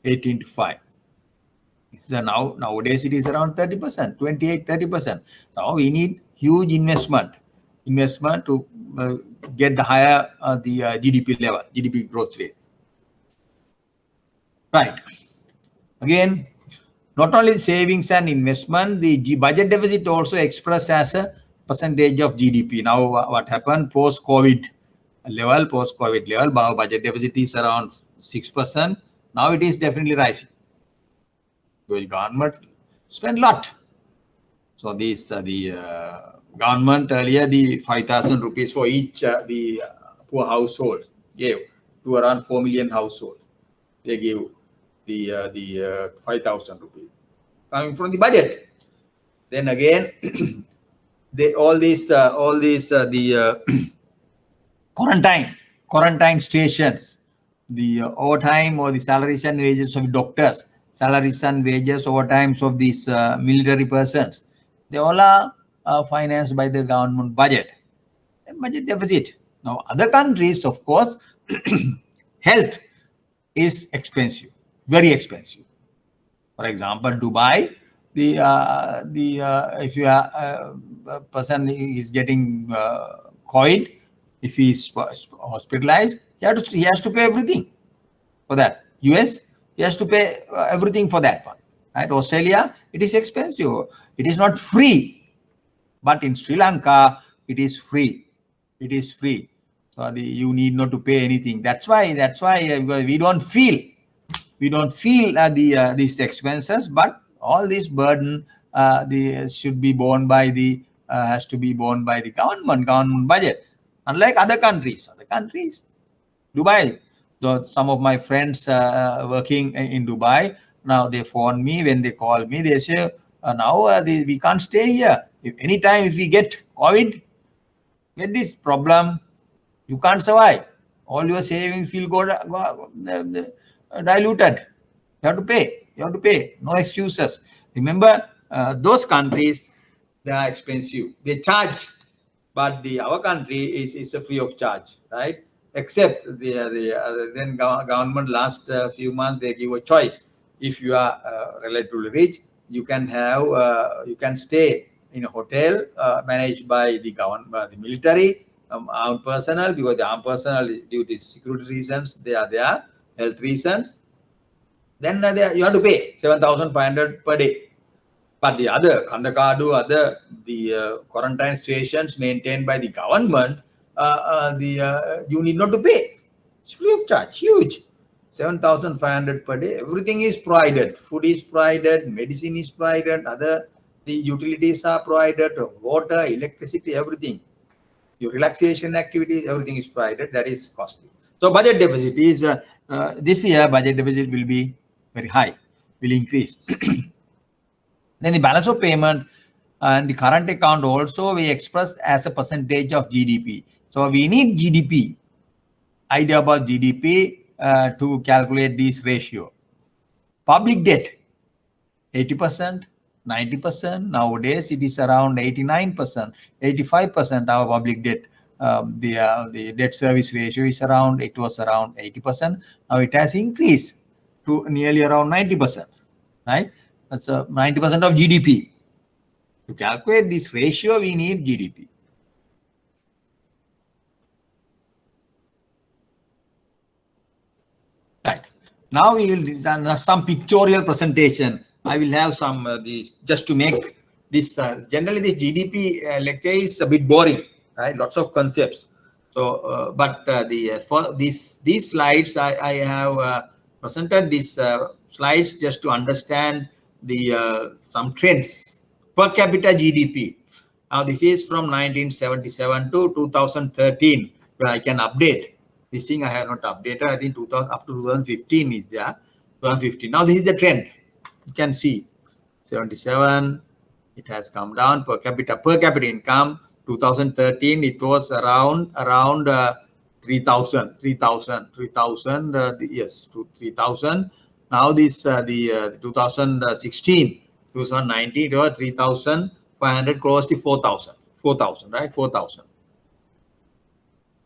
8 into 5. So nowadays it is around 30%, 28, 30%. So we need huge investment to get the higher the GDP level, GDP growth rate. Right. Again, not only savings and investment, the budget deficit also expressed as a percentage of GDP. Now, what happened post-COVID level, our budget deficit is around 6%. Now it is definitely rising. Because government spend a lot. So the government earlier, the 5,000 rupees for each the poor household gave to around 4 million households. They gave the 5,000 rupees coming from the budget. Then again, all these quarantine stations, the overtime or the salaries and wages of doctors, salaries and wages, overtimes of these military persons, they all are financed by the government budget. Budget deficit. Now, other countries, of course, health is expensive, very expensive. For example, Dubai, if you are a person is getting COVID, if he is hospitalized, he has to pay everything for that. US, he has to pay everything for that one. Right? Australia, it is expensive. It is not free, but in Sri Lanka, it is free. It is free. So you need not to pay anything. That's why we don't feel these expenses, but all this burden should be borne by has to be borne by the government budget. Unlike other countries, Dubai. So some of my friends working in Dubai, now they phone me. When they call me, they say, now we can't stay here. Anytime if we get COVID, get this problem, you can't survive. All your savings will go diluted. You have to pay. You have to pay. No excuses. Remember, those countries, they are expensive. They charge, but our country is a free of charge, right? Except then government last few months they give a choice. If you are relatively rich, you can have you can stay in a hotel managed by the government, the military, armed personnel, because the armed personnel due to security reasons they are there, health reasons. Then you have to pay 7,500 per day. But the other Kandakadu, the quarantine stations maintained by the government, you need not to pay. It's free of charge, huge. 7,500 per day. Everything is provided. Food is provided, medicine is provided, the utilities are provided, water, electricity, everything. Your relaxation activities, everything is provided. That is costly. So budget deficit is this year. Budget deficit will be very high, will increase. Then the balance of payment and the current account also we expressed as a percentage of GDP. So we need GDP, idea about GDP to calculate this ratio. Public debt, 80%, 90%. Nowadays it is around 89%, 85%. Our public debt, the debt service ratio is around. It was around 80%. Now it has increased to nearly around 90%. Right? That's 90% of GDP. To calculate this ratio, we need GDP. Right. Now we will do some pictorial presentation. I will have some these just to make this. Generally, this GDP lecture is a bit boring, right? Lots of concepts. So, but for these slides, I have presented these slides just to understand the some trends. Per capita GDP. Now this is from 1977 to 2013, where I can update. This thing I have not updated. I think 2000 up to 2015 is there. 2015. Now this is the trend. You can see 77. It has come down per capita income. 2013 it was around 3,000. Yes, to 3,000. Now this the 2016. 2019 it was 3,500, close to 4,000, right? 4,000.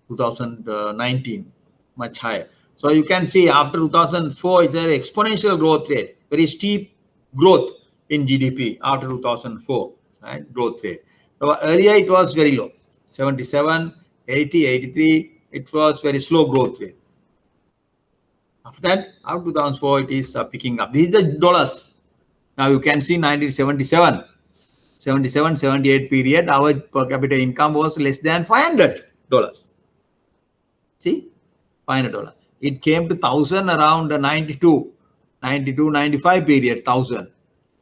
2019 much higher. So you can see after 2004 it's an exponential growth rate, very steep growth in GDP after 2004, right? Growth rate. So earlier it was very low, 77, 80, 83. It was very slow growth rate. After that, after 2004 it is picking up. These are the dollars. Now you can see 1977, 77, 78 period, our per capita income was less than $500. See, $500. It came to 1,000 around 92, 95 period, 1,000,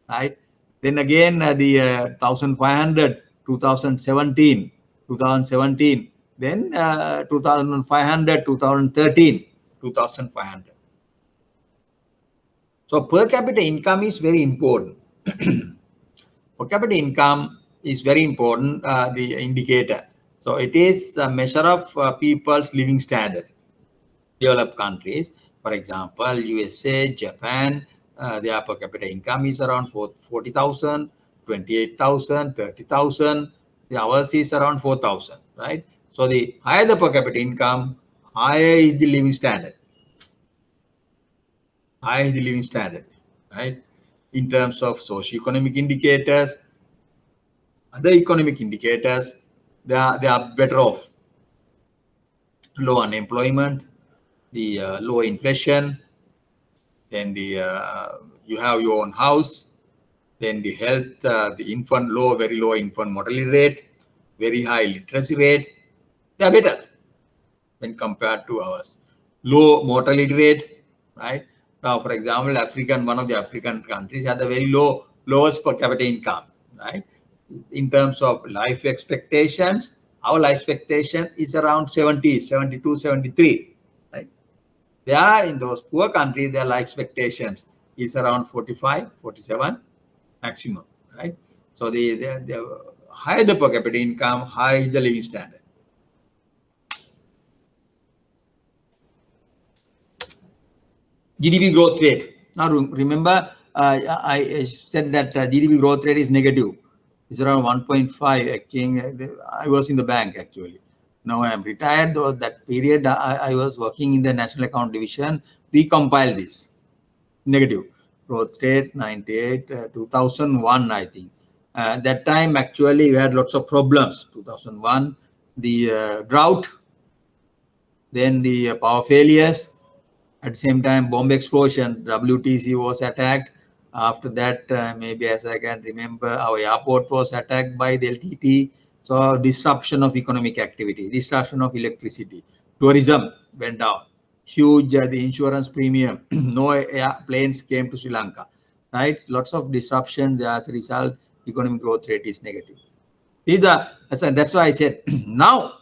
right? Then again the 1,500, 2017, then 2,500, 2013, 2,500. So per capita income is very important. Per capita income is very important, the indicator. So it is a measure of people's living standard. Developed countries, for example, USA, Japan, their per capita income is around 40,000, 28,000, 30,000. The ours is around 4,000, right? So the higher the per capita income, higher is the living standard. Higher is the living standard, right? In terms of socio-economic indicators, other economic indicators, they are better off. Low unemployment, the low inflation, then the you have your own house, then the health, the infant very low infant mortality rate, very high literacy rate, they are better when compared to ours. Low mortality rate, right? Now, for example, one of the African countries had a very lowest per capita income, right? In terms of life expectations, our life expectation is around 70, 72, 73, right? They are in those poor countries, their life expectations is around 45, 47 maximum, right? So the higher the per capita income, high is the living standard. GDP growth rate. Now remember, I said that GDP growth rate is negative. It's around 1.5. Actually, I was in the bank actually. Now I am retired. Though that period I was working in the National Account Division. We compiled this negative growth rate 98, 2001, I think. That time actually we had lots of problems. 2001, the drought, then the power failures. At the same time, bomb explosion, WTC was attacked. After that, maybe as I can remember, our airport was attacked by the LTT. So disruption of economic activity, disruption of electricity, tourism went down. Huge the insurance premium, no airplanes came to Sri Lanka, right? Lots of disruption. As a result, economic growth rate is negative. That's why I said now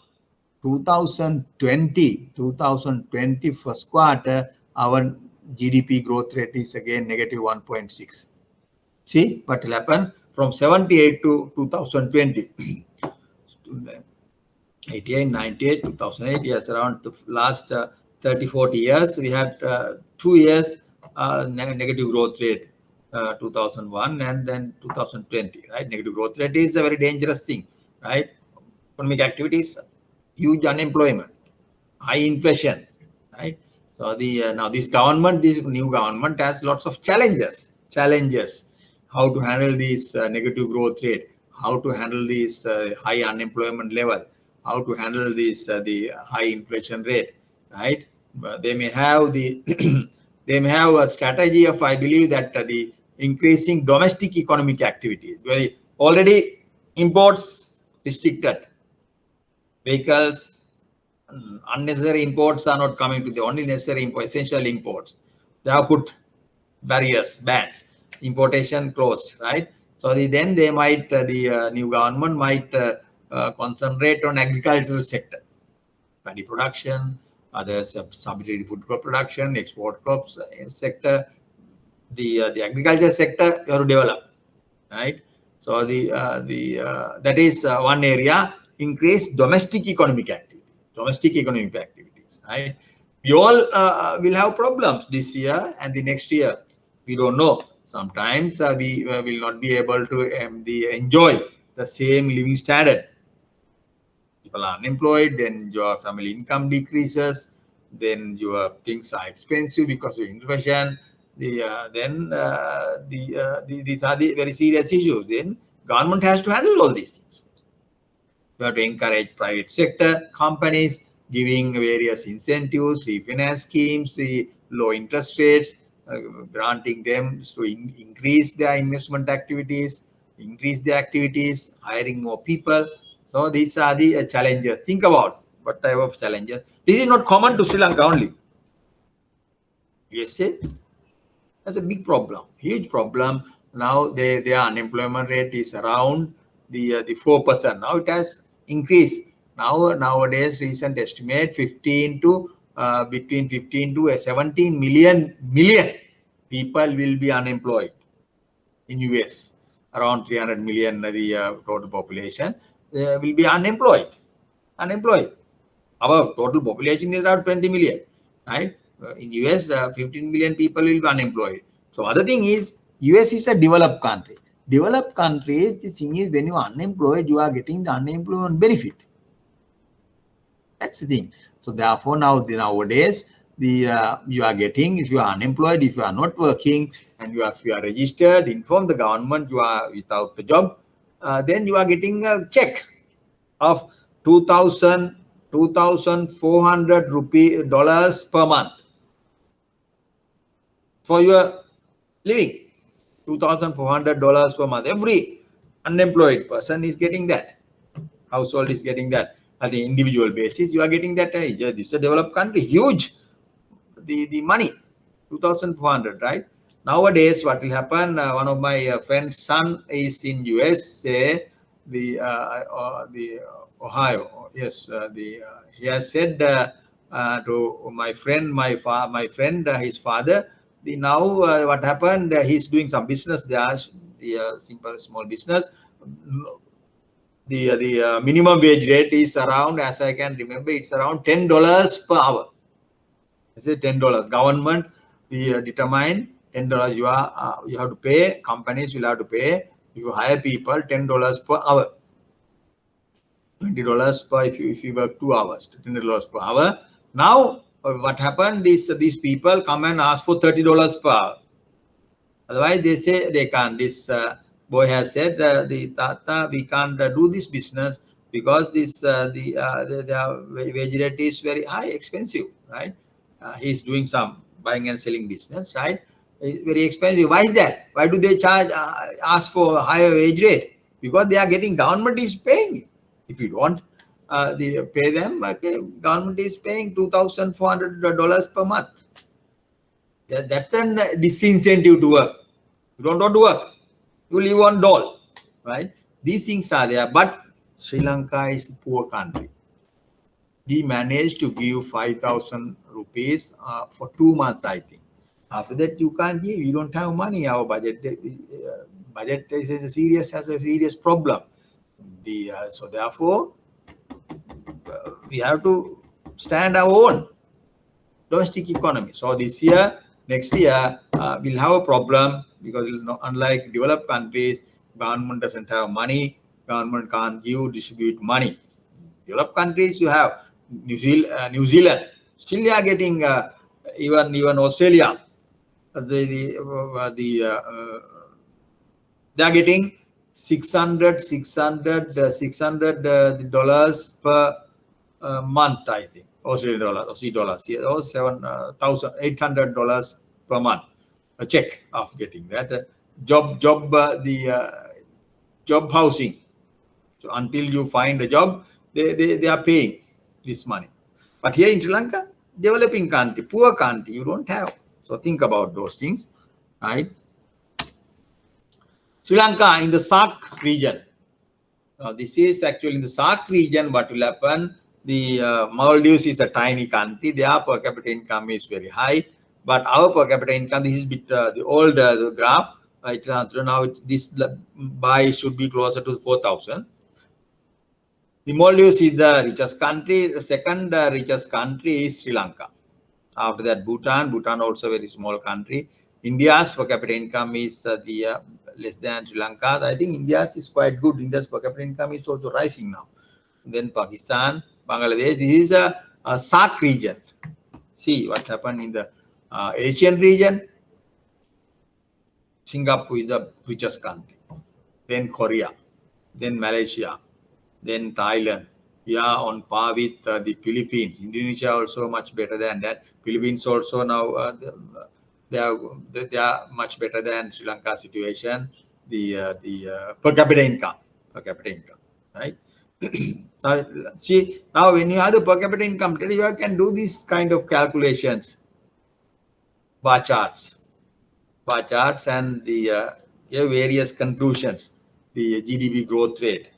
2020 first quarter, our GDP growth rate is again negative 1.6. See what will happen from 78 to 2020. 88, 98, 2008, yes, around the last 30, 40 years, we had 2 years negative growth rate, 2001 and then 2020, right? Negative growth rate is a very dangerous thing, right? Economic activities, huge unemployment, high inflation, right? So the now this new government has lots of challenges. How to handle this negative growth rate, how to handle this high unemployment level, how to handle this the high inflation rate, right? They may have the they may have a strategy of, I believe, that the increasing domestic economic activity. Already imports restricted, vehicles, unnecessary imports are not coming to the only necessary essential imports. They have put barriers, bans, importation closed, right? So then they might, the new government might concentrate on agricultural sector, paddy production, other subsidiary food crop production, export crops sector. The agriculture sector you have to develop, right? So that is one area. Increase domestic economic activities, right? We all will have problems this year and the next year. We don't know. Sometimes we will not be able to enjoy the same living standard. People are unemployed, then your family income decreases, then your things are expensive because of inflation. These are the very serious issues. Then government has to handle all these things. We have to encourage private sector companies, giving various incentives, refinance schemes, the low interest rates, granting them to increase their investment activities, hiring more people. So these are the challenges. Think about what type of challenges. This is not common to Sri Lanka only. USA, that's a big problem, huge problem. Now their unemployment rate is around the 4%. Now it has increased. Nowadays, recent estimate 15 to between 15 to 17 million people will be unemployed in US. Around 300 million the total population will be unemployed. Our total population is around 20 million, right? In US, 15 million people will be unemployed. So other thing is, US is a developed country. Developed countries, the thing is, when you are unemployed, you are getting the unemployment benefit. That's the thing. So therefore, nowadays, you are getting, if you are unemployed, if you are not working, and if you are registered, inform the government you are without the job, then you are getting a check of 2,400 dollars per month for your living. $2,400 per month. Every unemployed person is getting that. Household is getting that. At the individual basis, you are getting that. This is a developed country, huge. The money, 2,400, right? Nowadays, what will happen? One of my friend's son is in USA, the Ohio. Yes, he has said to my friend, his father. Now what happened? He's doing some business there, the simple small business. The minimum wage rate is around, as I can remember, it's around $10 per hour. I say $10. Government determine $10. You have to pay. Companies will have to pay. If you hire people, $10 per hour. $20 per if you work 2 hours. $10 per hour. Now what happened is these people come and ask for $30 per hour. Otherwise, they say they can't. This boy has said, the Tata, we can't do this business because this the wage rate is very high, expensive, right? He's doing some buying and selling business, right? It's very expensive. Why is that? Why do they charge, ask for a higher wage rate? Because they are getting, government is paying. If you don't they pay them, okay, government is paying $2,400 per month. That's an disincentive to work. You don't want to work. You live on dole, right? These things are there. But Sri Lanka is a poor country. We managed to give 5,000 rupees for 2 months, I think. After that, you can't give. You don't have money. Our budget has a serious problem. So therefore, we have to stand our own domestic economy. So this year, next year, we'll have a problem because unlike developed countries, government doesn't have money. Government can't distribute money. Developed countries, you have New Zealand. Still, they are getting even Australia. They are getting $600 per month, I think. Australian dollars, Aussie dollars, yeah, or $7,800 per month. A check of getting that job housing. So until you find a job, they are paying this money. But here in Sri Lanka, developing country, poor country, you don't have. So think about those things, right? Sri Lanka in the SAARC region. Now this is actually in the SAARC region. What will happen? The Maldives is a tiny country. Their per capita income is very high, but our per capita income, this is bit the old graph. Now this by should be closer to 4,000. The Maldives is the richest country. The second richest country is Sri Lanka. After that, Bhutan. Bhutan also a very small country. India's per capita income is less than Sri Lanka. I think India's is quite good. India's per capita income is also rising now. Then Pakistan, Bangladesh. This is a SAARC region. See what happened in the Asian region. Singapore is the richest country. Then Korea. Then Malaysia. Then Thailand. We are on par with the Philippines. Indonesia also much better than that. Philippines also now they are much better than Sri Lanka situation. The per capita income, right? Now, see, now when you have the per capita income, you can do this kind of calculations, bar charts, and the various conclusions, the GDP growth rate,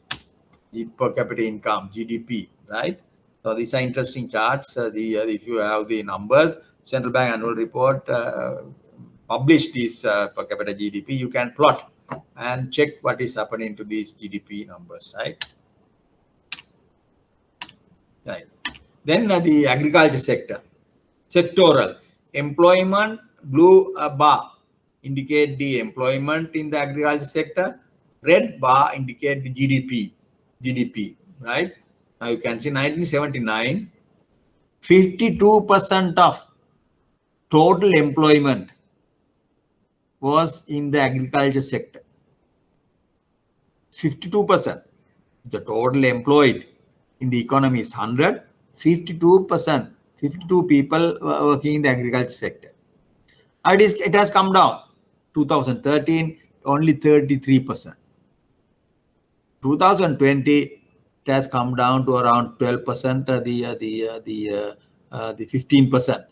the per capita income, GDP, right? So these are interesting charts. If you have the numbers, Central Bank annual report published this per capita GDP, you can plot and check what is happening to these GDP numbers, right? Right. Then the agriculture sector, sectoral employment, blue bar. indicate the employment in the agriculture sector. Red bar indicate the GDP, right? Now you can see 1979, 52% of total employment was in the agriculture sector. 52%. The total employed in the economy is 100. 52%, 52 people working in the agriculture sector. It has come down. 2013, only 33%. 2020, it has come down to around 12%, the 15%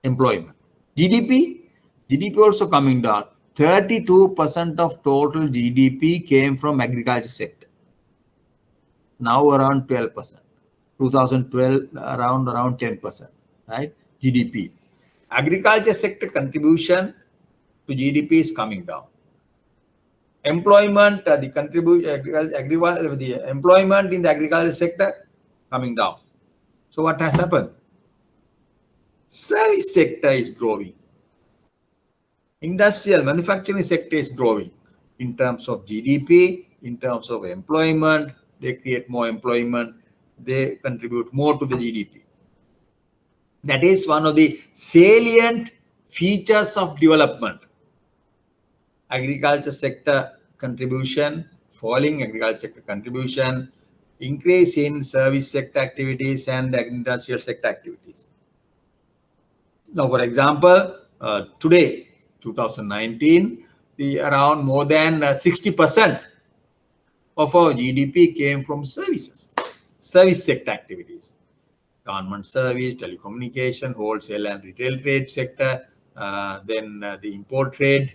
employment. GDP also coming down. 32% of total GDP came from agriculture sector. Now around 12%. 2012 around 10%, right? GDP. Agriculture sector contribution to GDP is coming down. Employment, the employment in the agriculture sector coming down. So what has happened? Service sector is growing. Industrial manufacturing sector is growing in terms of GDP, in terms of employment. They create more employment. They contribute more to the GDP. That is one of the salient features of development. Agriculture sector contribution, falling agriculture sector contribution, increase in service sector activities and industrial sector activities. Now, for example, today, 2019, around more than 60% of our GDP came from services, service sector activities. Government service, telecommunication, wholesale and retail trade sector, then the import trade,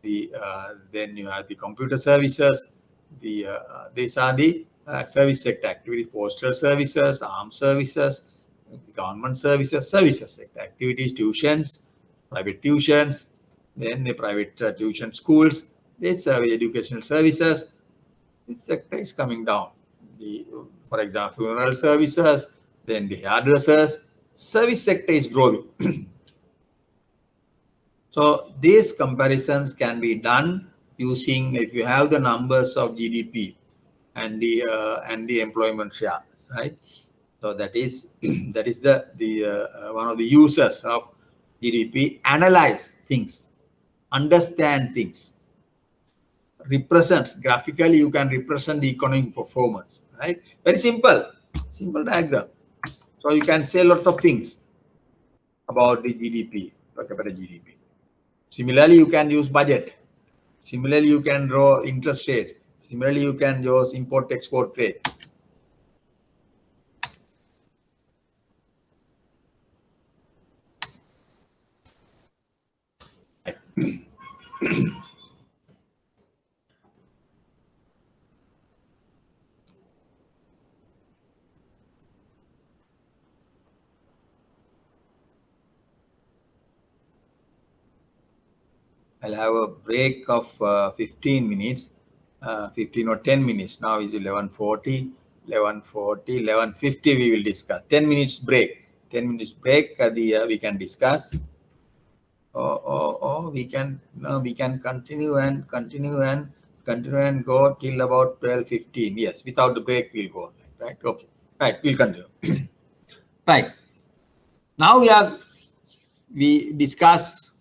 then you have the computer services. These are the service sector activities: postal services, armed services, government services, services sector activities, tuitions, private tuitions, then the private tuition schools. This educational services. This sector is coming down. For example, funeral services, then the hairdressers. Service sector is growing. So these comparisons can be done using, if you have the numbers of GDP and the employment share, right? So that is the one of the uses of GDP. Analyze things, understand things, represents graphically. You can represent the economic performance, right? Very simple diagram. So you can say a lot of things about the GDP, per capita GDP. Similarly, you can use budget. Similarly, you can draw interest rate. Similarly, you can use import-export trade. I'll have a break of 15 minutes, 15 or 10 minutes. Now is 11:40, 11:50 we will discuss. 10 minutes break. 10 minutes break, we can discuss. Or we can continue and go till about 12:15. Yes, without the break we'll go, right? Okay, right, we'll continue. Right. Now we discuss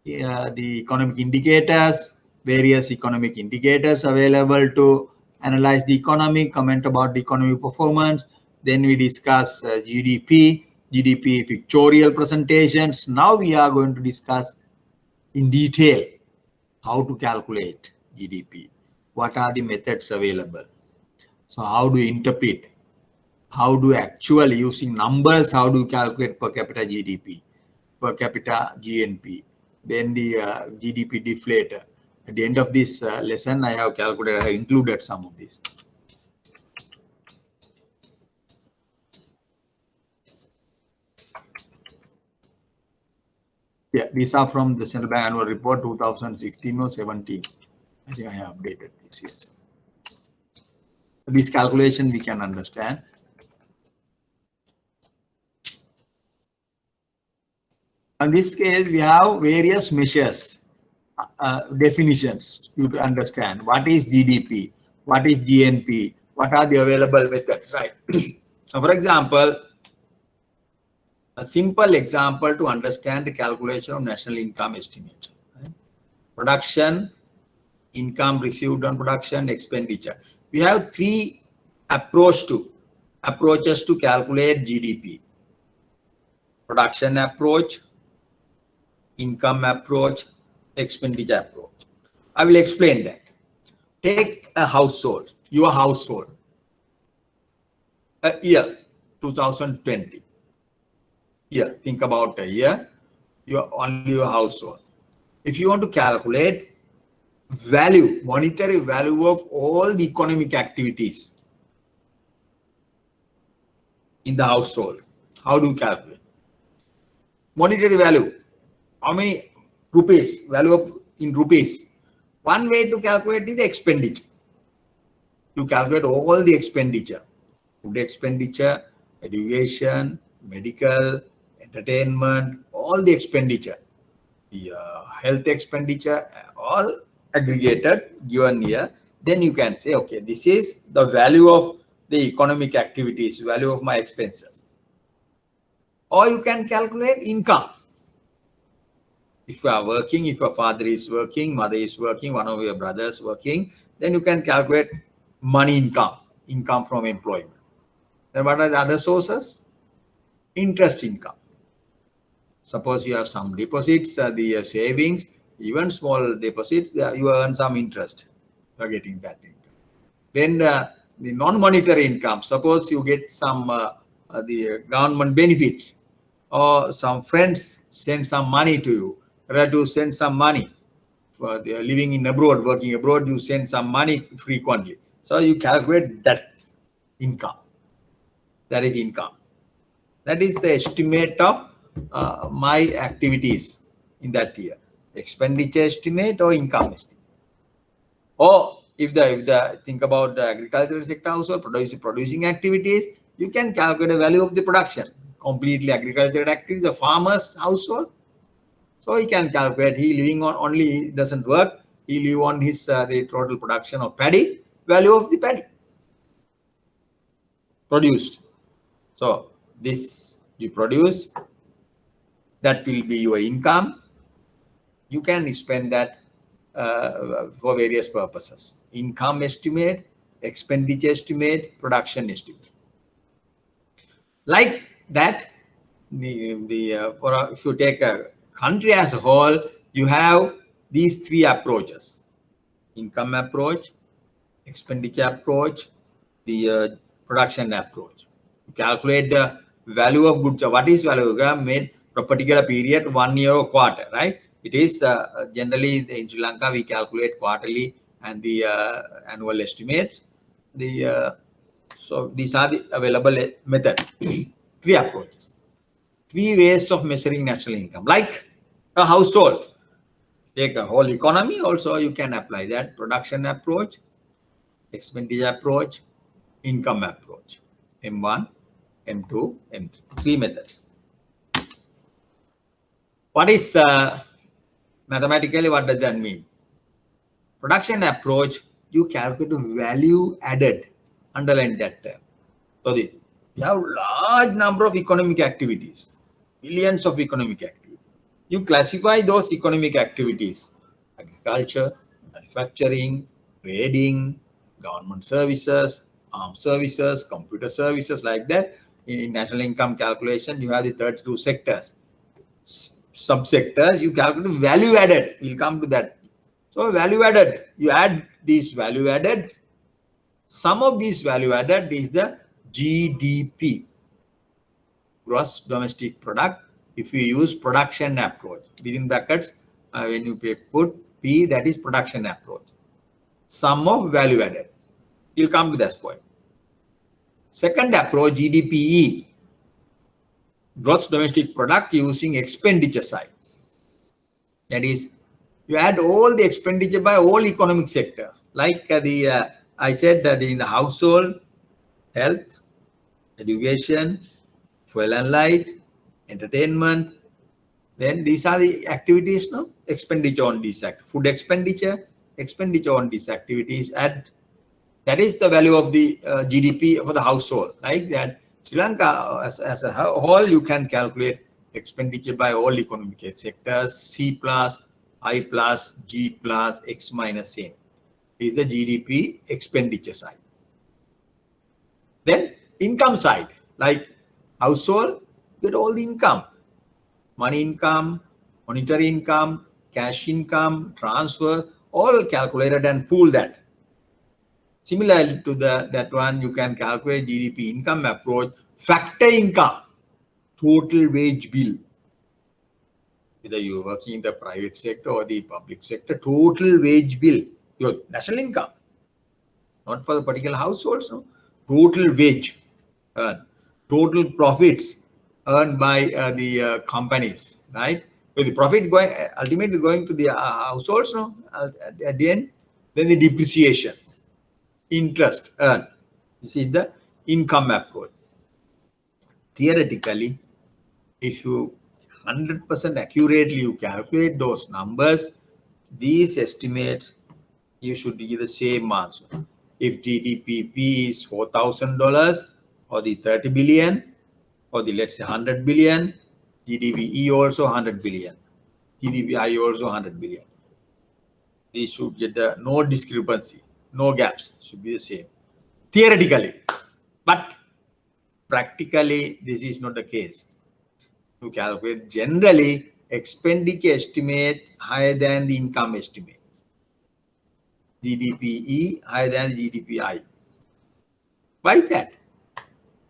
the economic indicators, various economic indicators available to analyze the economy, comment about the economic performance. Then we discuss GDP pictorial presentations. Now we are going to discuss in detail how to calculate GDP. What are the methods available? So how do you interpret? How do you actually, using numbers, how do you calculate per capita GDP, per capita GNP? Then the GDP deflator. At the end of this lesson, I have calculated, I have included some of these. Yeah, these are from the Central Bank Annual Report 2016 or 17. I think I have updated this, yes. This calculation we can understand. In this case, we have various measures, definitions you to understand. What is GDP? What is GNP? What are the available methods, right? So for example, a simple example to understand the calculation of national income estimate. Right? Production, income received on production, expenditure. We have three approaches to calculate GDP. Production approach, income approach, expenditure approach. I will explain that. Take a household, your household, a year, 2020. Here, think about a year, only your household. If you want to calculate value, monetary value of all the economic activities in the household, how do you calculate? Monetary value, how many rupees, value of in rupees. One way to calculate is the expenditure. You calculate all the expenditure, food expenditure, education, medical, entertainment, all the expenditure, the health expenditure, all aggregated given here. Then you can say, okay, this is the value of the economic activities, value of my expenses. Or you can calculate income. If you are working, if your father is working, mother is working, one of your brothers working, then you can calculate money income from employment. Then what are the other sources? Interest income. Suppose you have some deposits, the savings, even small deposits, you earn some interest. You are getting that income. Then the non-monetary income. Suppose you get some the government benefits, or some friends send some money to you. Relatives send some money. For they are living in abroad, working abroad, you send some money frequently. So you calculate that income. That is income. That is the estimate of my activities in that year. Expenditure estimate or income estimate. Or if the think about the agricultural sector household, producing activities, you can calculate the value of the production. Completely agricultural activities, the farmer's household. So he can calculate, he living on only, he doesn't work, he live on his the total production of paddy, value of the paddy produced. So this you produce, that will be your income. You can spend that for various purposes. Income estimate, expenditure estimate, production estimate. Like that, if you take a country as a whole, you have these three approaches: income approach, expenditure approach, the production approach. You calculate the value of goods. What is value? Made for a particular period, 1 year or quarter, right? It is generally in Sri Lanka we calculate quarterly and the annual estimates. So these are the available methods. Three approaches, three ways of measuring national income. Like a household, take a whole economy. Also, you can apply that production approach, expenditure approach, income approach. M1, M2, M3. Three methods. What is mathematically? What does that mean? Production approach, you calculate the value added. Underline that term. So you have large number of economic activities, billions of economic activities. You classify those economic activities: agriculture, manufacturing, trading, government services, armed services, computer services, like that. In national income calculation, you have the 32 sectors. Subsectors, you calculate value added. We'll come to that. So value added, you add these value added. Sum of these value added is the GDP, gross domestic product. If you use production approach, within brackets, when you put P, that is production approach. Sum of value added. You'll come to this point. Second approach, GDPE, gross domestic product using expenditure side. That is, you add all the expenditure by all economic sector. Like I said that in the household, health, education, fuel and light, entertainment, Then these are the activities, no? Expenditure on these food expenditure on these activities, and that is the value of the GDP for the household. Like that, Sri Lanka as a whole, you can calculate expenditure by all economic sectors: C plus, I plus, G plus, X minus N is the GDP expenditure side. Then income side, like household, get all the income. Money income, monetary income, cash income, transfer, all calculated and pool that. Similarly to that one, you can calculate GDP income approach, factor income, total wage bill. Whether you're working in the private sector or the public sector, total wage bill, your national income, not for the particular households, no. Total wage, total profits earned by the companies, right? With the profit going ultimately going to the households, no, at the end, then the depreciation, interest earned. This is the income approach. Theoretically, if you 100% accurately you calculate those numbers, these estimates, you should give the same answer. If GDP is $4,000 or the 30 billion or the let's say 100 billion, GDPE also 100 billion, GDPI also 100 billion. These should get the no discrepancy, no gaps, should be the same. Theoretically, but practically this is not the case. To calculate generally expenditure estimate higher than the income estimate. GDPE higher than GDPI. Why is that?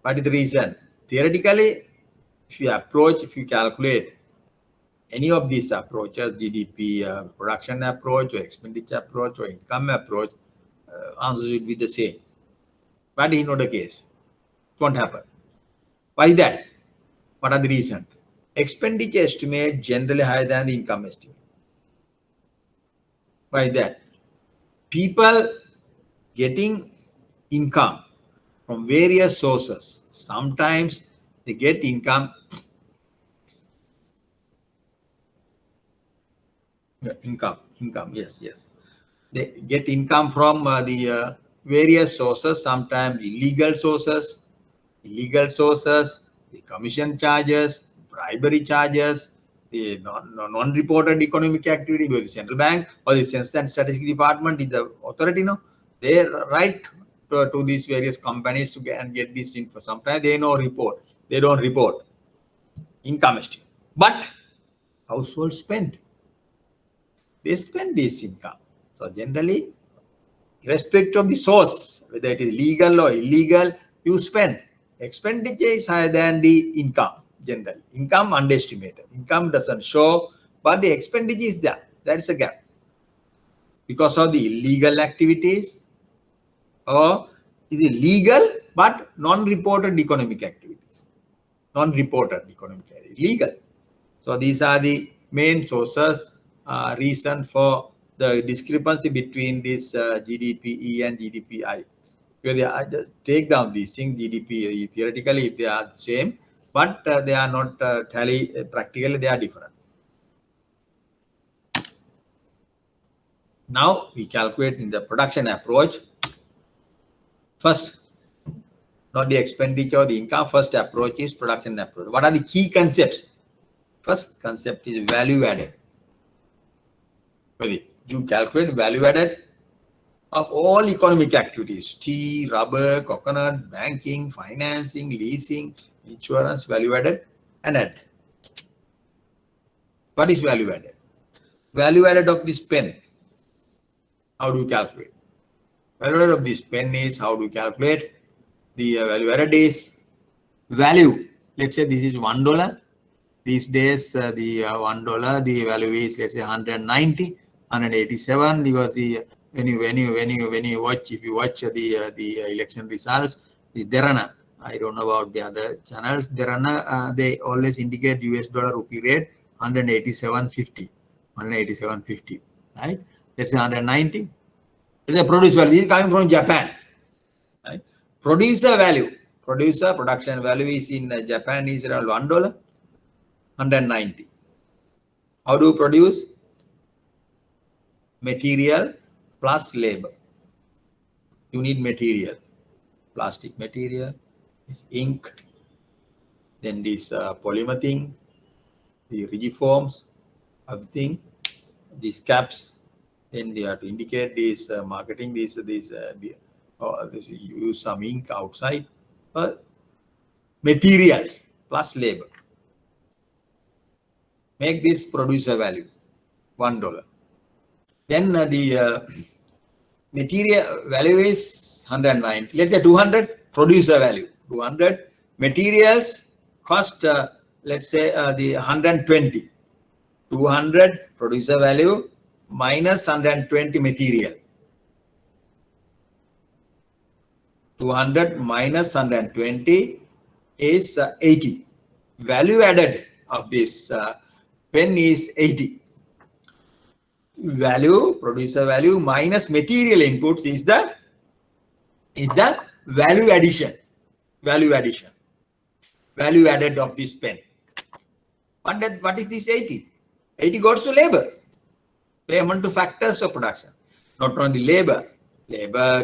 What is the reason? Theoretically, if you calculate any of these approaches, GDP production approach or expenditure approach or income approach, answers will be the same. But is not the case. It won't happen. Why is that? What are the reasons? Expenditure estimate generally higher than the income estimate. Why is that? People getting income from various sources. Sometimes they get income. Income, yes. They get income from the various sources, sometimes illegal sources, the commission charges, bribery charges, the non-reported economic activity by the central bank or the Census and Statistics Department is the authority, no? They write to these various companies to get this info. Sometimes they don't report income estimate. But households spend. They spend this income. So generally, irrespective of the source, whether it is legal or illegal, you spend. Expenditure is higher than the income. Generally, income underestimated. Income doesn't show, but the expenditure is there. There is a gap because of the illegal activities, or is it legal but non-reported economic activities. Legal. So these are the main sources, reason for the discrepancy between this GDPE and GDPI. Because I just take down these things, GDP theoretically if they are the same, but they are not tally, practically they are different. Now we calculate in the production approach. First, not the expenditure or the income, first approach is production approach. What are the key concepts? First concept is value added. You calculate value added of all economic activities: tea, rubber, coconut, banking, financing, leasing, insurance, value added and add. What is value added? Value added of this pen. How do you calculate? Value added of this pen is, how do you calculate? The value added is value. Let's say this is $1. These days, the $1, the value is, let's say, 190, 187. Because the when you watch, if you watch the election results, the Derana, I don't know about the other channels, Derana, they always indicate US dollar rupee rate 187.50, right? Let's say 190. Let's say produce value. This is coming from Japan, right? Production value is in Japan is around $1, 190. How do you produce? Material plus labor. You need material, plastic material, this ink, then this polymer thing, the rigiforms, everything, these caps. Then they have to indicate this marketing, this use some ink outside. Materials plus labor. Make this producer value $1. Then the material value is 190. Let's say 200 producer value. 200 materials cost. Let's say the 120. 200 producer value minus 120 material. 200 minus 120 is 80. Value added of this pen is 80. Value, producer value minus material inputs is the value addition. Value addition. Value added of this pen. What is this 80? 80 goes to labor. Payment to factors of production. Not only labor,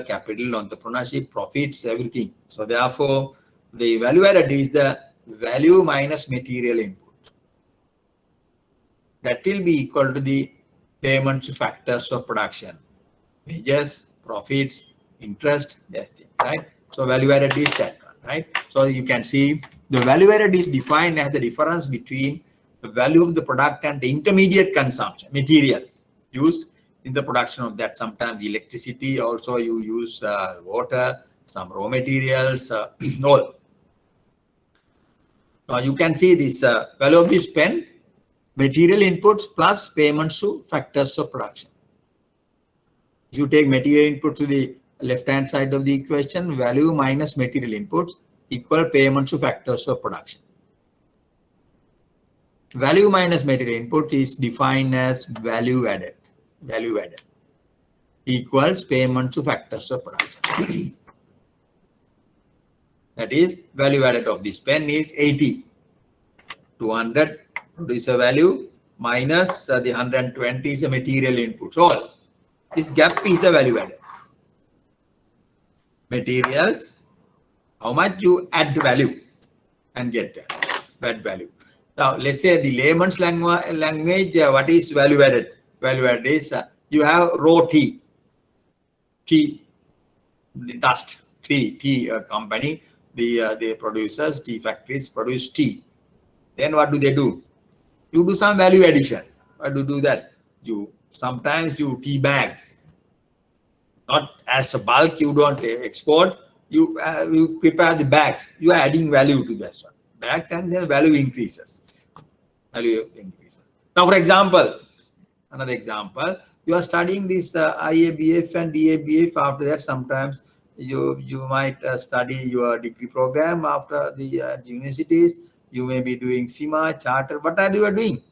capital, entrepreneurship, profits, everything. So therefore, the value added is the value minus material input. That will be equal to the payments to factors of production. Wages, profits, interest, that's it, right? So value added is that one, right? So you can see the value added is defined as the difference between the value of the product and the intermediate consumption, material used in the production of that. Sometimes electricity, also you use water, some raw materials, all. Now you can see this value of this pen, material inputs plus payments to factors of production. If you take material input to the left-hand side of the equation, value minus material inputs equal payments to factors of production. Value minus material input is defined as value added. Value added equals payments to factors of production. That is, value added of this pen is 80. 200 producer value minus the 120 is a material input. So this gap is the value added. Materials, how much you add value and get that value. Now let's say the layman's language, what is value added? Value added is you have raw tea, dust, tea company, the producers, tea factories produce tea. Then what do? You do some value addition. What do you do that? Sometimes you tea bags, not as a bulk. You don't export. You prepare the bags. You are adding value to this one. Bags, and then value increases. Value increases. Now, for example, another example, you are studying this IABF and DABF. After that, sometimes you might study your degree program after the universities. You may be doing CIMA, charter. What are you doing?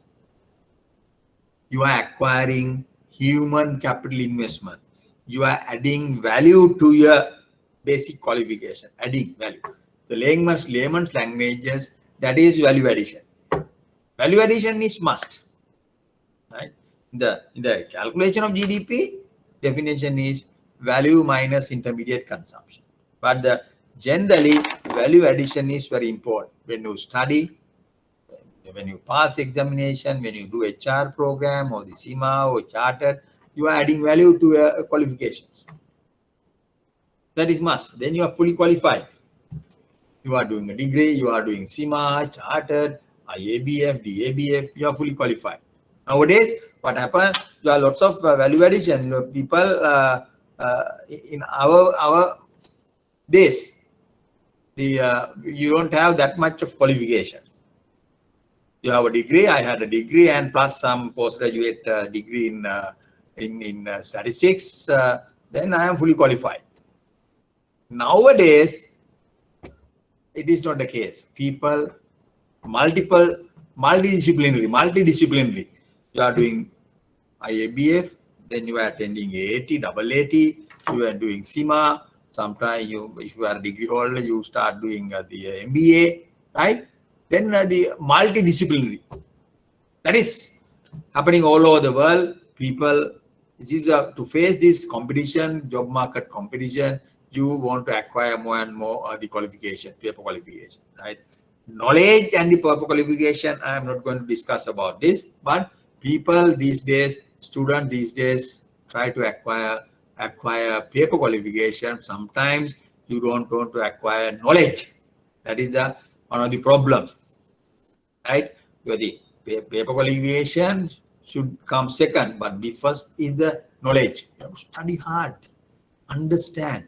You are acquiring human capital investment. You are adding value to your basic qualification. Adding value. The layman's languages, that is value addition. Value addition is must. Right? In the calculation of GDP, definition is value minus intermediate consumption. But generally, value addition is very important. When you study, when you pass examination, when you do HR program or the CIMA or chartered, you are adding value to your qualifications. That is must. Then you are fully qualified. You are doing a degree, you are doing CIMA, chartered, IABF, DABF, you are fully qualified. Nowadays, what happens? There are lots of value addition. People in our days, you don't have that much of qualification. You have a degree. I had a degree and plus some postgraduate degree in statistics. Then I am fully qualified. Nowadays, it is not the case. People, multidisciplinary. You are doing IABF, then you are attending AAT, AAT. You are doing CIMA. Sometimes if you are a degree holder, you start doing the MBA, right? Then the multidisciplinary. That is happening all over the world. People, to face this competition, job market competition, you want to acquire more and more the qualification, paper qualification, right? Knowledge and the paper qualification, I am not going to discuss about this, but people these days, students these days, try to acquire paper qualification. Sometimes you don't want to acquire knowledge. That is the one of the problems, right? Where the paper qualification should come second, but the first is the knowledge. You have to study hard, understand.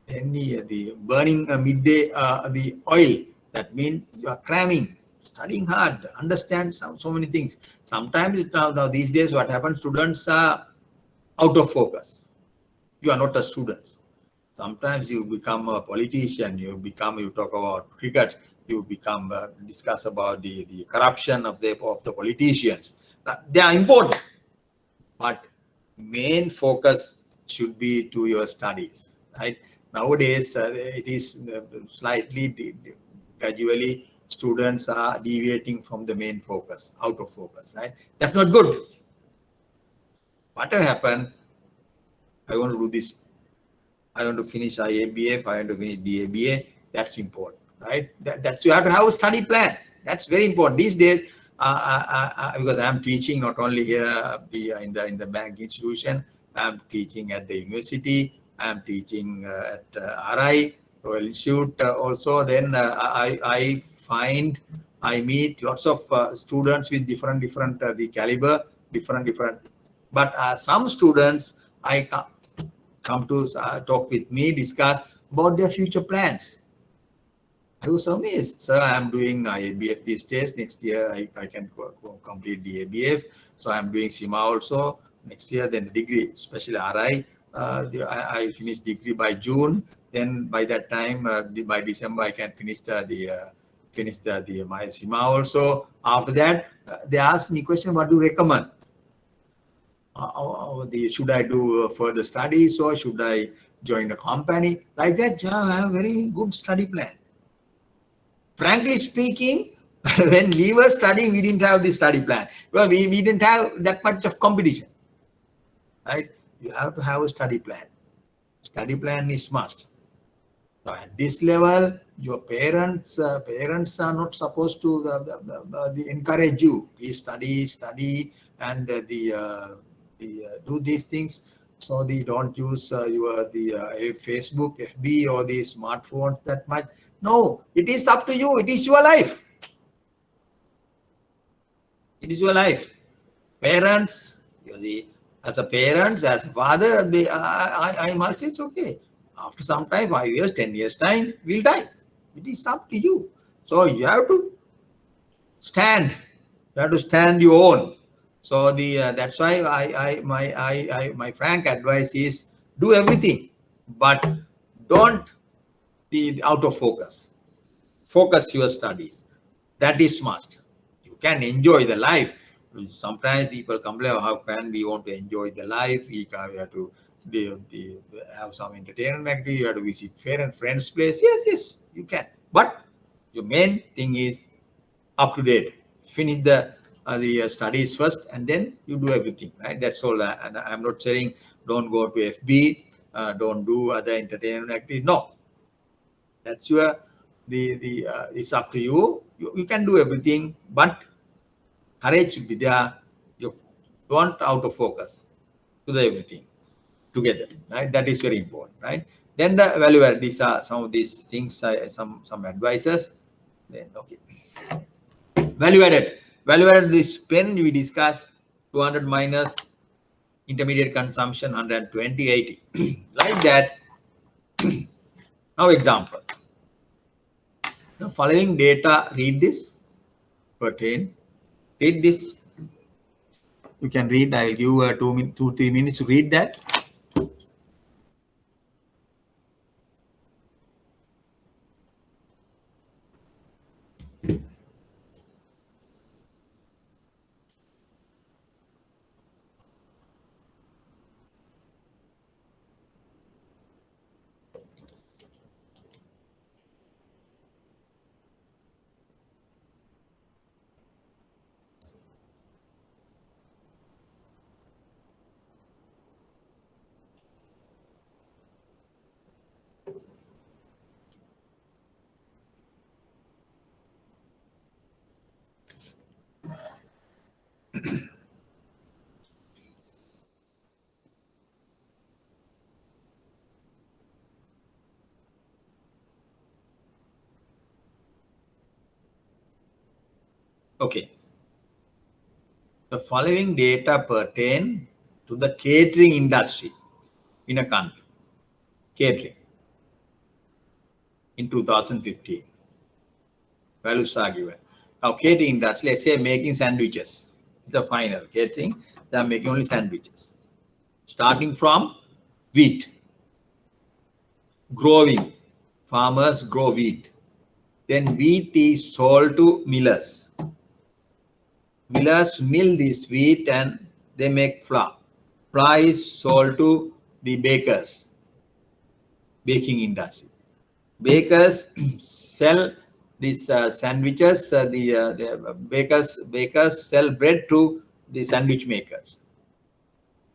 The burning midday the oil, that means you are cramming, studying hard, understand so many things. Sometimes now these days what happens, students are out of focus. You are not a student. Sometimes you become a politician, you talk about cricket, you become discuss about the corruption of the politicians. They are important, but main focus should be to your studies, right? Nowadays it is slightly gradually students are deviating from the main focus, out of focus, right? That's not good. What will happen? I want to do this, I want to finish IABF, I want to finish DABA. That's important, right? That's, you have to have a study plan. That's very important these days. Because I'm teaching not only here in the bank institution, I'm teaching at the university, I'm teaching at RI Royal Institute also. Then I meet lots of students with different the caliber, different. But some students I come to talk with me, discuss about their future plans. I was amazed. Sir, I'm doing IABF these days. Next year, I can complete the ABF. So I'm doing SEMA also. Next year, then the degree, especially RI. I finish degree by June. Then by that time, by December, I can finish my SEMA also. After that, they asked me question, what do you recommend? Should I do further studies or should I join a company? Like that, I have a very good study plan. Frankly speaking, when we were studying, we didn't have this study plan. Well, we didn't have that much of competition, right? You have to have a study plan. Study plan is must. Now, at this level, your parents are not supposed to encourage you. Please study, and do these things. So they don't use your Facebook, FB, or the smartphone that much. No, it is up to you. It is your life. It is your life. Parents, as a parents, as a father, I must say it's okay. After some time, 5 years, 10 years time, we'll die. It is up to you. So you have to stand. You have to stand your own. So that's why my frank advice is do everything, but don't be out of focus. Focus your studies. That is must. You can enjoy the life. Sometimes people complain, how can we want to enjoy the life? We have to have some entertainment activity. You have to visit friends' place. Yes, you can. But the main thing is up to date. Finish the studies first, and then you do everything. Right? That's all. And I'm not saying don't go to FB, don't do other entertainment activities. No, that's your it's up to you. You can do everything, but courage should be there. You don't out of focus to the everything together, right? That is very important, right? Then the value add. These are some of these things. Some advices. Then okay, value added. This pen we discussed 200 minus intermediate consumption 120 80 like that. Now example. The following data, read this, pertain, read this. You can read. I'll give 2-3 minutes to read that. Okay. The following data pertain to the catering industry in a country. Catering in 2015. Values are given. Now, catering industry, let's say making sandwiches. The final catering, they are making only sandwiches. Starting from wheat, growing, farmers grow wheat. Then wheat is sold to millers. Millers mill this wheat and they make flour. Flour is sold to the bakers, baking industry. Bakers sell these sandwiches. The bakers sell bread to the sandwich makers.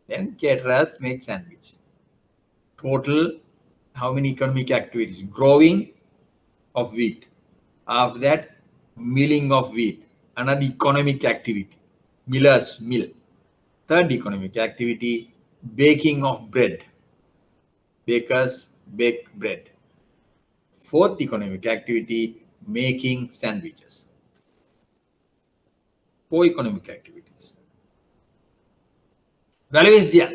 Then caterers make sandwich. Total, how many economic activities? Growing of wheat. After that, milling of wheat. Another economic activity. Millers mill. Third economic activity, baking of bread. Bakers bake bread. Fourth economic activity, making sandwiches. 4 economic activities. Value is there.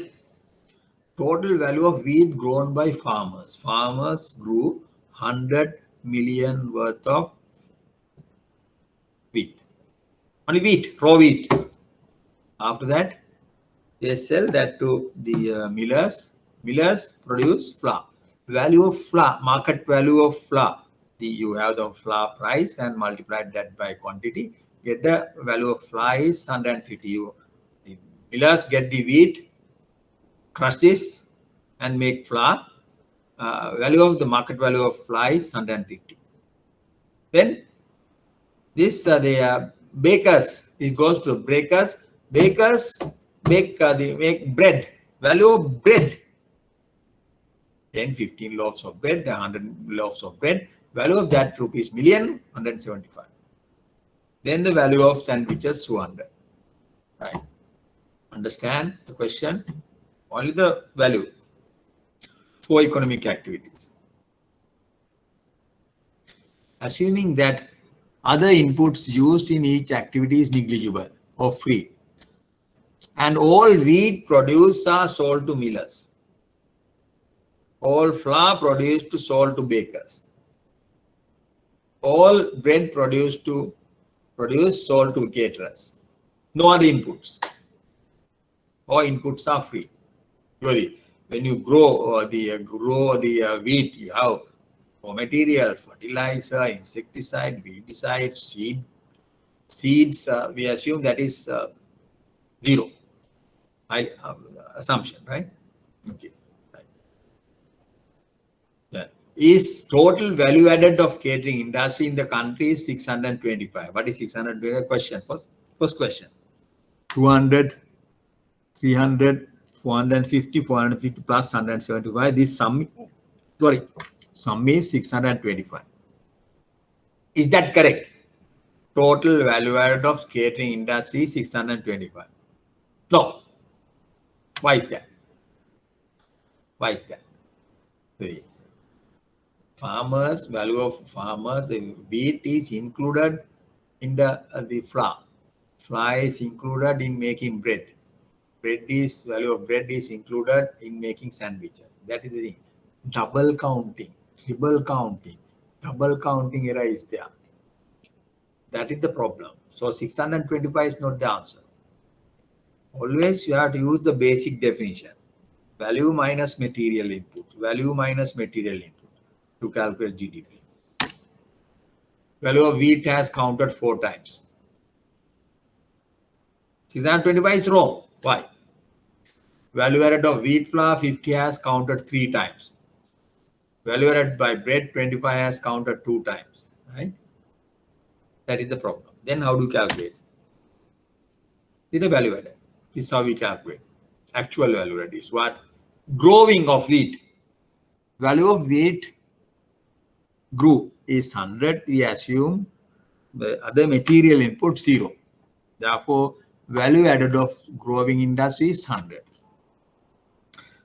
Total value of wheat grown by farmers. Farmers grew 100 million worth of wheat. Only wheat, raw wheat. After that, they sell that to the millers. Millers produce flour. Value of flour, market value of flour. You have the flour price and multiply that by quantity. Get the value of flour is 150. The millers get the wheat, crush this, and make flour. Value of the market value of flour is 150. Then this the bakers, it goes to bakers. Bakers make they make bread. Value of bread, 10, 15 loaves of bread, 100 loaves of bread. Value of that rupees million, 175. Then the value of sandwiches, 200. Right? Understand the question? Only the value. 4 economic activities. Assuming that other inputs used in each activity is negligible or free, and all wheat produced are sold to millers, all flour produced to sold to bakers, all bread produced sold to caterers. No other inputs. All inputs are free. Really, when you grow the wheat, you have raw material, fertilizer, insecticide, weedicide, seeds. We assume that is zero. Assumption, right? Okay. Right. Yeah. Is total value added of catering industry in the country is 625. What is 625? Question. First question. 200, 300, 450, 450 plus 175. This sum, sorry, sum is 625. Is that correct? Total value added of catering industry is 625. No. Why is that? Why is that? See, farmers, value of farmers, wheat is included in the flour. Flour is included in making bread. Value of bread is included in making sandwiches. That is the thing. Double counting, triple counting, double counting error is there. That is the problem. So 625 is not the answer. Always you have to use the basic definition. Value minus material input. Value minus material input to calculate GDP. Value of wheat has counted 4 times. 625 is wrong. Why? Value added of wheat flour 50 has counted 3 times. Value added by bread 25 has counted 2 times. Right? That is the problem. Then how do you calculate? This is the value added. This is how we calculate. Actual value added is what? Growing of wheat. value of wheat grew is 100. We assume the other material input 0. Therefore, value added of growing industry is 100.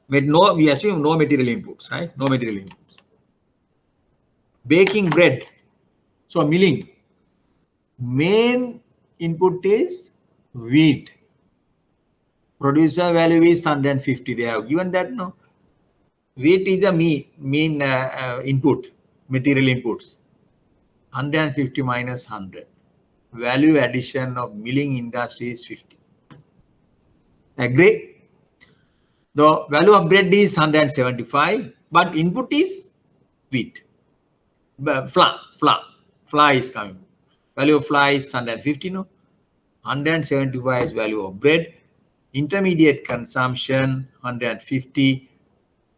We assume no material inputs, right? No material inputs. Baking bread. So milling. Main input is wheat. Producer value is 150. They have given that now. Wheat is the mean input, material inputs. 150 minus 100. Value addition of milling industry is 50. Agree? The value of bread is 175, but input is wheat. Flour is coming. Value of flour is 150, no? 175 is value of bread. Intermediate consumption 150,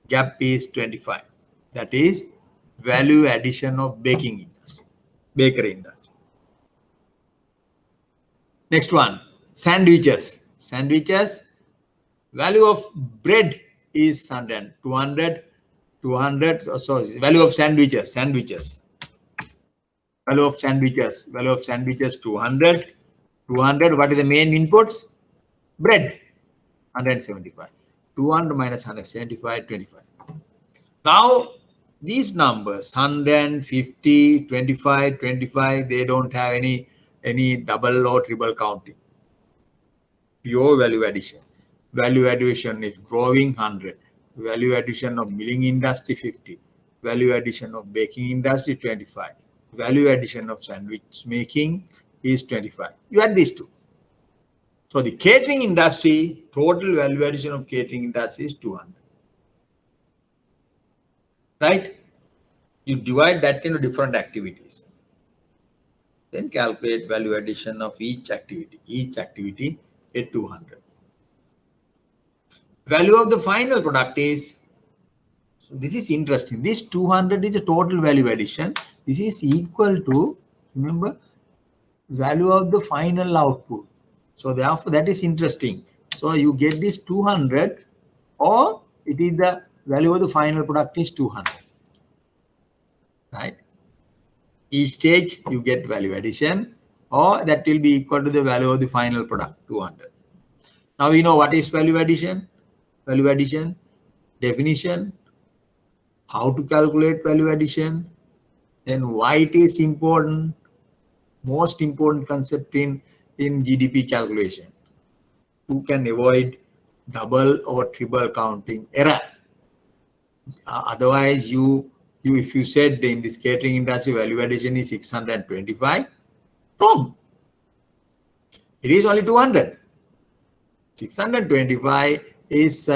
gap is 25. That is value addition of baking industry, bakery industry. Next one, sandwiches. Sandwiches, value of bread is 100, 200, 200. Sorry, value of sandwiches. Value of sandwiches 200. 200, what is the main inputs? Bread, 175. 200 minus 175, 25. Now, these numbers, 150, 25, 25, they don't have any double or triple counting. Pure value addition. Value addition is growing 100. Value addition of milling industry 50. Value addition of baking industry 25. Value addition of sandwich making is 25. You add these two. So the catering industry, total value addition of catering industry is 200. Right? You divide that into different activities. Then calculate value addition of each activity. Each activity at 200. Value of the final product is, so this is interesting. This 200 is a total value addition. This is equal to, remember, value of the final output. So therefore, that is interesting. So you get this 200, or it is the value of the final product is 200. Right? Each stage you get value addition, or that will be equal to the value of the final product, 200. Now we know what is value addition. Value addition, definition, how to calculate value addition, then why it is important, most important concept in GDP calculation. Who can avoid double or triple counting error? Otherwise, if you said in this catering industry value addition is 625, wrong. It is only 200. 625 is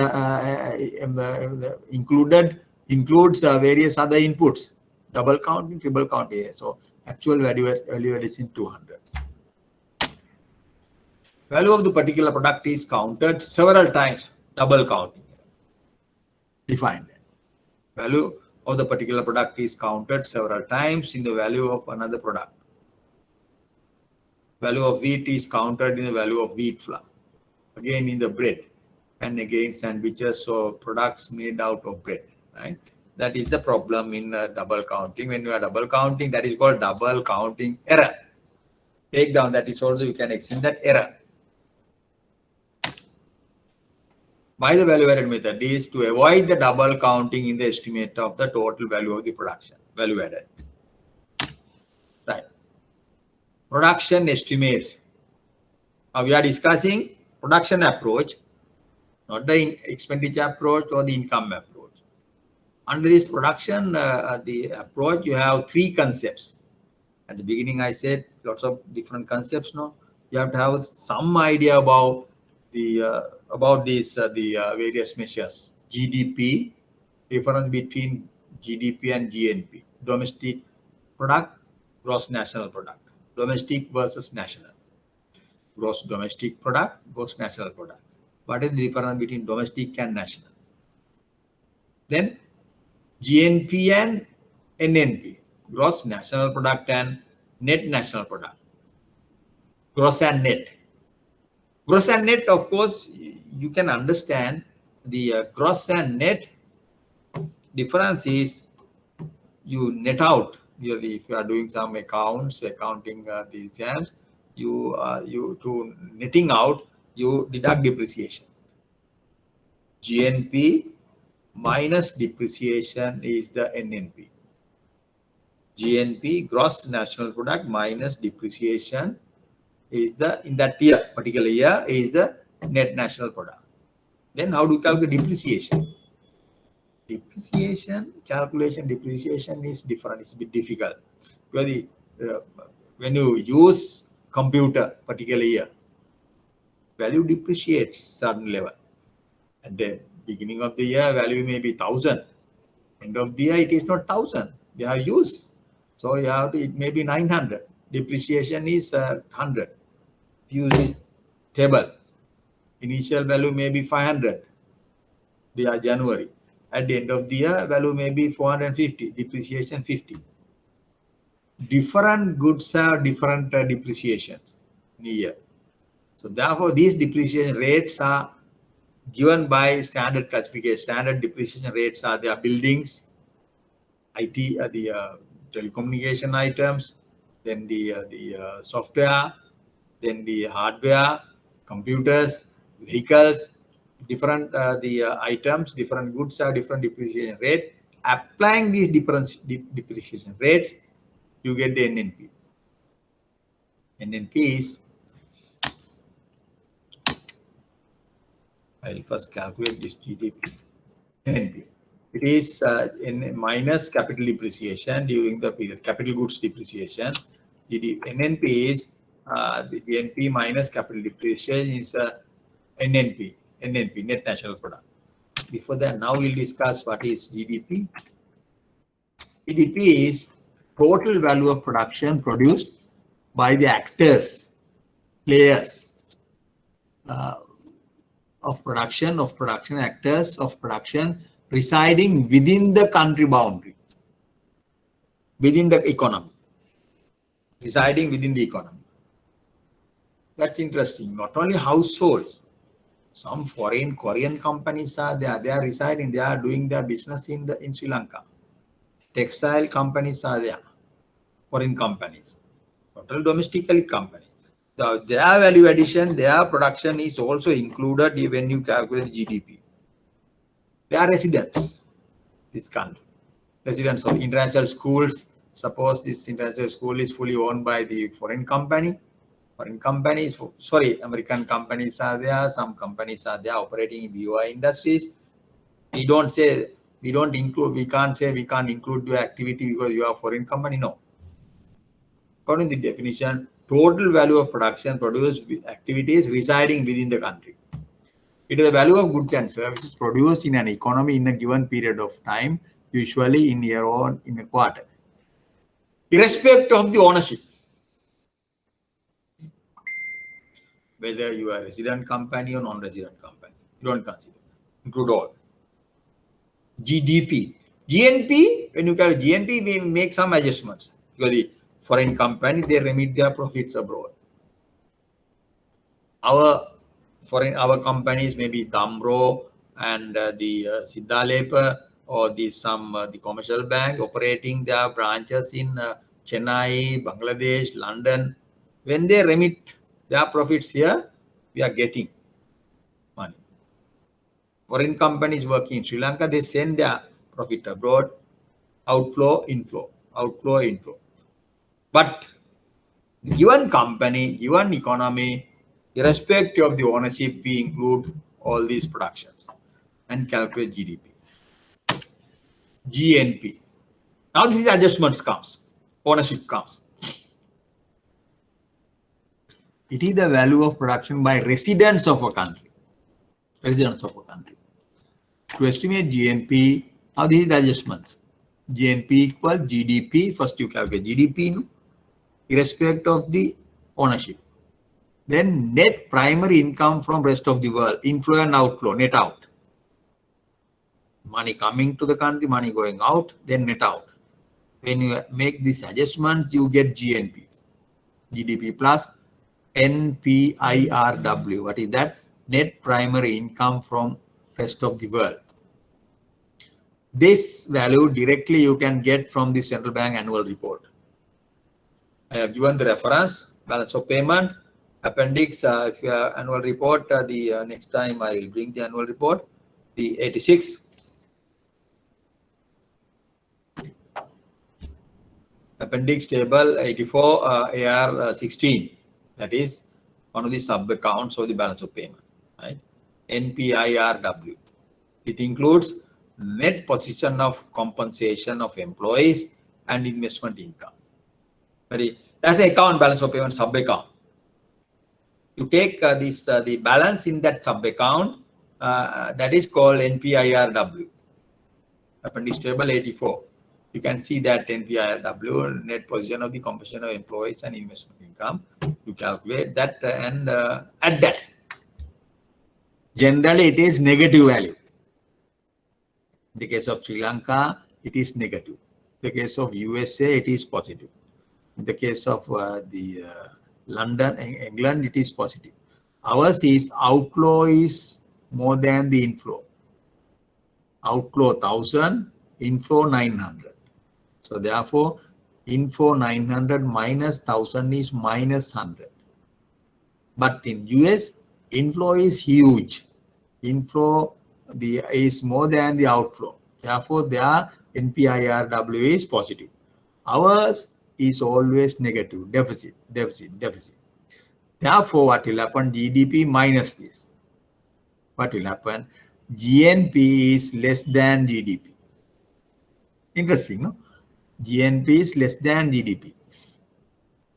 includes various other inputs, double counting, triple counting. So actual value addition 200. Value of the particular product is counted several times, double counting. Define that. Value of the particular product is counted several times in the value of another product. Value of wheat is counted in the value of wheat flour. Again in the bread, and again sandwiches, so products made out of bread, right? That is the problem in double counting. When you are double counting, that is called double counting error. Take down that is also, you can extend that error. By the value added method is to avoid the double counting in the estimate of the total value of the production, value added. Right. Production estimates. Now we are discussing production approach, not the expenditure approach or the income approach. Under this production, the approach, you have three concepts. At the beginning, I said lots of different concepts. Now you have to have some idea about the various measures. GDP, difference between GDP and GNP, domestic product, gross national product, domestic versus national, gross domestic product, gross national product. What is the difference between domestic and national? Then GNP and NNP, gross national product and net national product, gross and net. Gross and net, of course, you can understand the gross and net. difference is you net out. If you are doing some accounting the exams, you to netting out, you deduct depreciation. GNP minus depreciation is the NNP. GNP, gross national product, minus depreciation is the, in that year, particular year, is the net national product. Then how do you calculate depreciation? Depreciation is different. It's a bit difficult because when you use computer particular year, value depreciates certain level. At the beginning of the year, value may be 1,000. End of the year, it is not 1,000. You have used, so you have to, it may be 900. Depreciation is 100. Use this table. Initial value may be 500. They are January. At the end of the year, value may be 450. Depreciation 50. Different goods have different depreciation in a year. So therefore, these depreciation rates are given by standard classification. Standard depreciation rates are their buildings, IT, the telecommunication items, then the software, then the hardware, computers, vehicles, different items, different goods have different depreciation rate. Applying these different depreciation rates, you get the NNP. NNP is, I'll first calculate this GDP. NNP. It is minus capital depreciation during the period, capital goods depreciation. NNP is the NP minus capital depreciation is NNP, net national product. Before that, now we'll discuss what is GDP. GDP is total value of production produced by the actors, players of production, actors of production residing within the country boundary, within the economy, residing within the economy. That's interesting. Not only households, some foreign Korean companies are there. They are residing. They are doing their business in Sri Lanka. Textile companies are there. Foreign companies. Total domestically company. So their value addition, their production is also included when you calculate GDP. They are residents. This country. Residents of international schools. Suppose this international school is fully owned by the foreign company. Foreign companies, American companies are there. Some companies are there operating in BOI industries. We can't say we can't include your activity because you are a foreign company. No. According to the definition, total value of production produced with activities residing within the country. It is the value of goods and services produced in an economy in a given period of time, usually in a quarter, irrespective of the ownership. Whether you are a resident company or non-resident company, you don't consider. Include all. GDP. GNP, when you calculate GNP, we make some adjustments. Because the foreign company, they remit their profits abroad. Our companies may be Damro and the Siddhalepa or the commercial bank operating their branches in Chennai, Bangladesh, London. When they remit their profits here, we are getting money. Foreign companies working in Sri Lanka, they send their profit abroad, outflow, inflow, outflow, inflow. But given company, given economy, irrespective of the ownership, we include all these productions and calculate GDP. GNP. Now these adjustments comes, ownership comes. It is the value of production by residents of a country. Residents of a country. To estimate GNP, now this is the adjustment. GNP equal GDP. First you calculate GDP, irrespective of the ownership. Then net primary income from rest of the world, inflow and outflow, net out. Money coming to the country, money going out, then net out. When you make this adjustment, you get GNP. GDP plus NPIRW. What is that? Net primary income from rest of the world. This value directly you can get from the central bank annual report. I have given the reference, balance of payment, appendix. If you have annual report, the next time I will bring the annual report, the 86. Appendix table 84 AR 16. That is one of the sub accounts of the balance of payment, right? NPIRW. It includes net position of compensation of employees and investment income. That's the account balance of payment sub account. You take the balance in that sub account that is called NPIRW. Appendix table 84. You can see that NPIRW, net position of the compensation of employees and investment income. You calculate that and add that. Generally, it is negative value. In the case of Sri Lanka, it is negative. In the case of USA, it is positive. In the case of the London, England, it is positive. Ours is outflow is more than the inflow. Outflow 1000, inflow 900. So therefore, inflow 900 minus 1000 is minus 100. But in US, inflow is huge. Inflow is more than the outflow. Therefore, their NPIRW is positive. Ours is always negative, deficit. Therefore, what will happen? GDP minus this. What will happen? GNP is less than GDP. Interesting, no? GNP is less than GDP.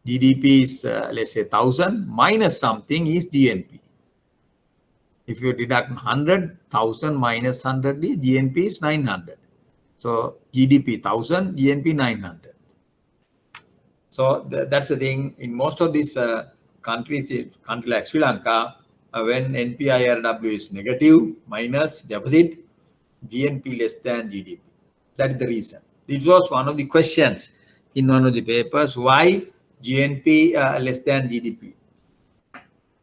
GDP is, let's say, 1000 minus something is GNP. If you deduct 100, 1000 minus 100 is GNP is 900. So GDP 1000, GNP 900. So that's the thing. In most of these countries, country like Sri Lanka, when NPIRW is negative, minus, deficit, GNP less than GDP. That is the reason. This was one of the questions in one of the papers. Why GNP less than GDP?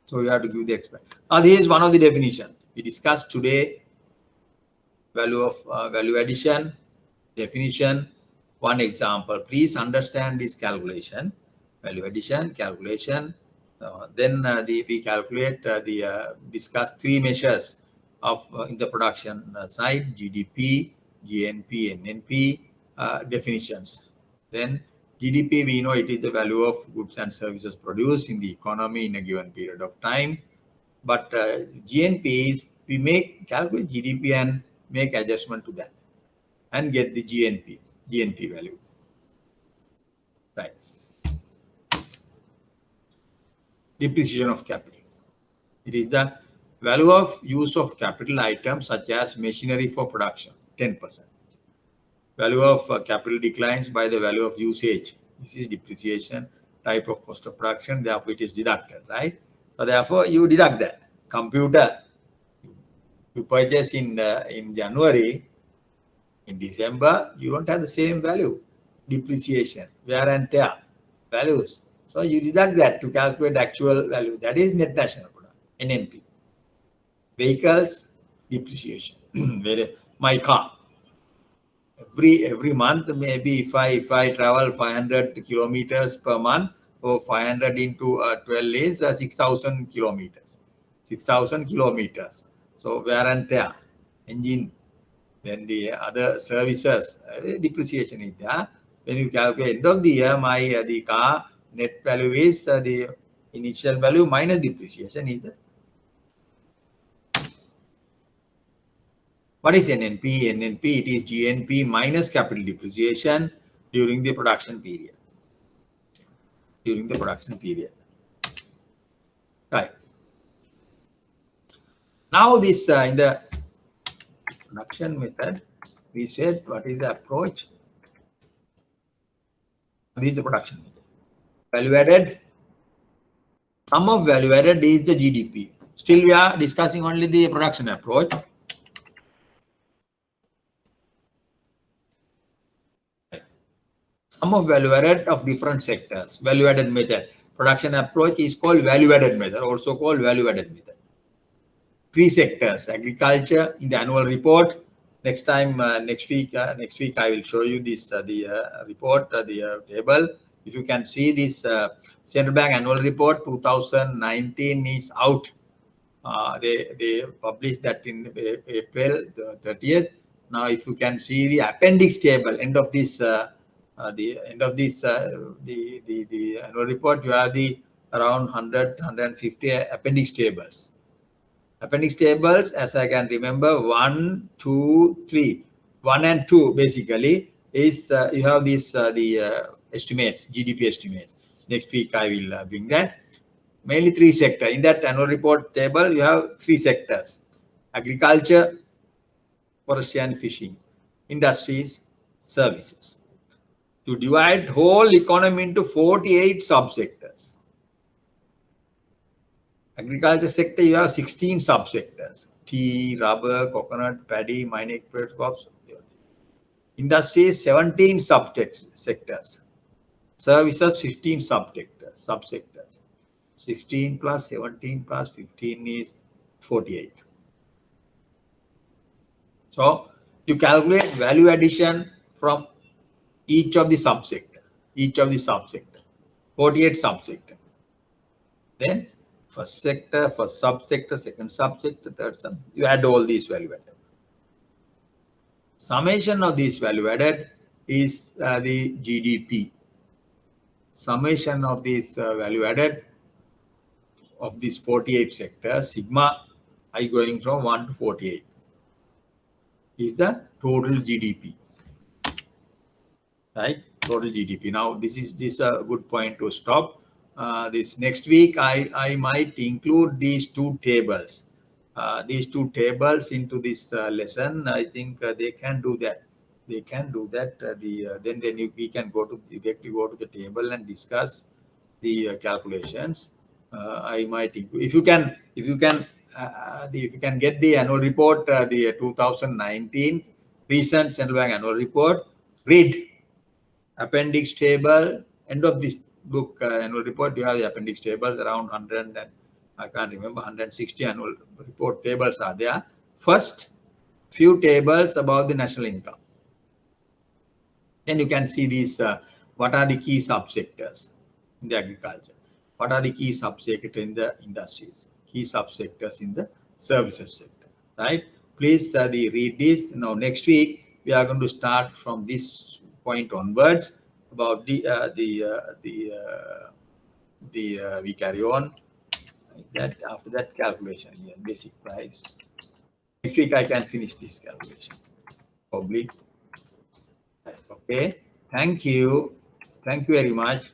So you have to give the explanation. Now, this is one of the definitions. We discussed today value of value addition, definition. One example. Please understand this calculation. Value addition, calculation. Then we calculate discuss three measures of in the production side: GDP, GNP, NNP. Definitions. Then GDP, we know it is the value of goods and services produced in the economy in a given period of time. But GNP is we calculate GDP and make adjustment to that and get the GNP value. Right. Depreciation of capital. It is the value of use of capital items such as machinery for production, 10%. Value of capital declines by the value of usage. This is depreciation, type of cost of production. Therefore, it is deducted, right? So therefore, you deduct that. Computer, you purchase in January, in December, you don't have the same value. Depreciation, wear and tear, values. So you deduct that to calculate actual value. That is net national product, NNP. Vehicles, depreciation. My car. Every month, maybe if I travel 500 kilometers per month, or 500 into 12 is 6,000 kilometers. 6,000 kilometers. So wear and tear, engine, then the other services, depreciation is there. When you calculate end of the year, my the car net value is the initial value minus depreciation is there. What is NNP? NNP, it is GNP minus capital depreciation during the production period. During the production period. Right. Now this in the production method, we said what is the approach? What is the production method? Value added. Sum of value added is the GDP. Still we are discussing only the production approach. Sum of value added of different sectors. Value added method. Production approach is called value added method, also called value added method. Three sectors: agriculture in the annual report, Next time, next week I will show you this the report, the table. If you can see this Central Bank annual report 2019 is out. They published that in April 30th. Now, if you can see the appendix table, end of this the annual report, you have the around 150 appendix tables. Appendix tables, as I can remember, 1, 2, 3. 1 and 2 basically is you have this estimates, GDP estimates. Next week I will bring that. Mainly 3 sectors. In that annual report table, you have 3 sectors: agriculture, forestry and fishing, industries, services. To divide whole economy into 48 subsectors. Agriculture sector, you have 16 subsectors: tea, rubber, coconut, paddy, mining, exports, crops. Industries, 17 subsectors. Services, 15 subsectors. 16 plus 17 plus 15 is 48. So you calculate value addition from each of the subsector, 48 subsector. Then first sector, first subsector, second subsector, third sub. You add all these value added. Summation of these value added is the GDP. Summation of this value added of these 48 sectors, sigma I going from 1 to 48, is the total GDP. Right? Total GDP. Now, this is a good point to stop. This next week, I might include these 2 tables. These 2 tables into this lesson. I think they can do that. They can do that. Then we can directly go to the table and discuss the calculations. I might include, if you can get the annual report, the 2019 recent Central Bank annual report, read appendix table. End of this book annual report, you have the appendix tables around 100 and I can't remember, 160 annual report tables are there. First few tables about the national income. Then you can see these what are the key subsectors in the agriculture, what are the key subsectors in the industries, key subsectors in the services sector, right? Please read this. Now next week we are going to start from this point onwards about we carry on like that. After that, calculation here, basic price. Next week I can finish this calculation probably. Okay, thank you very much.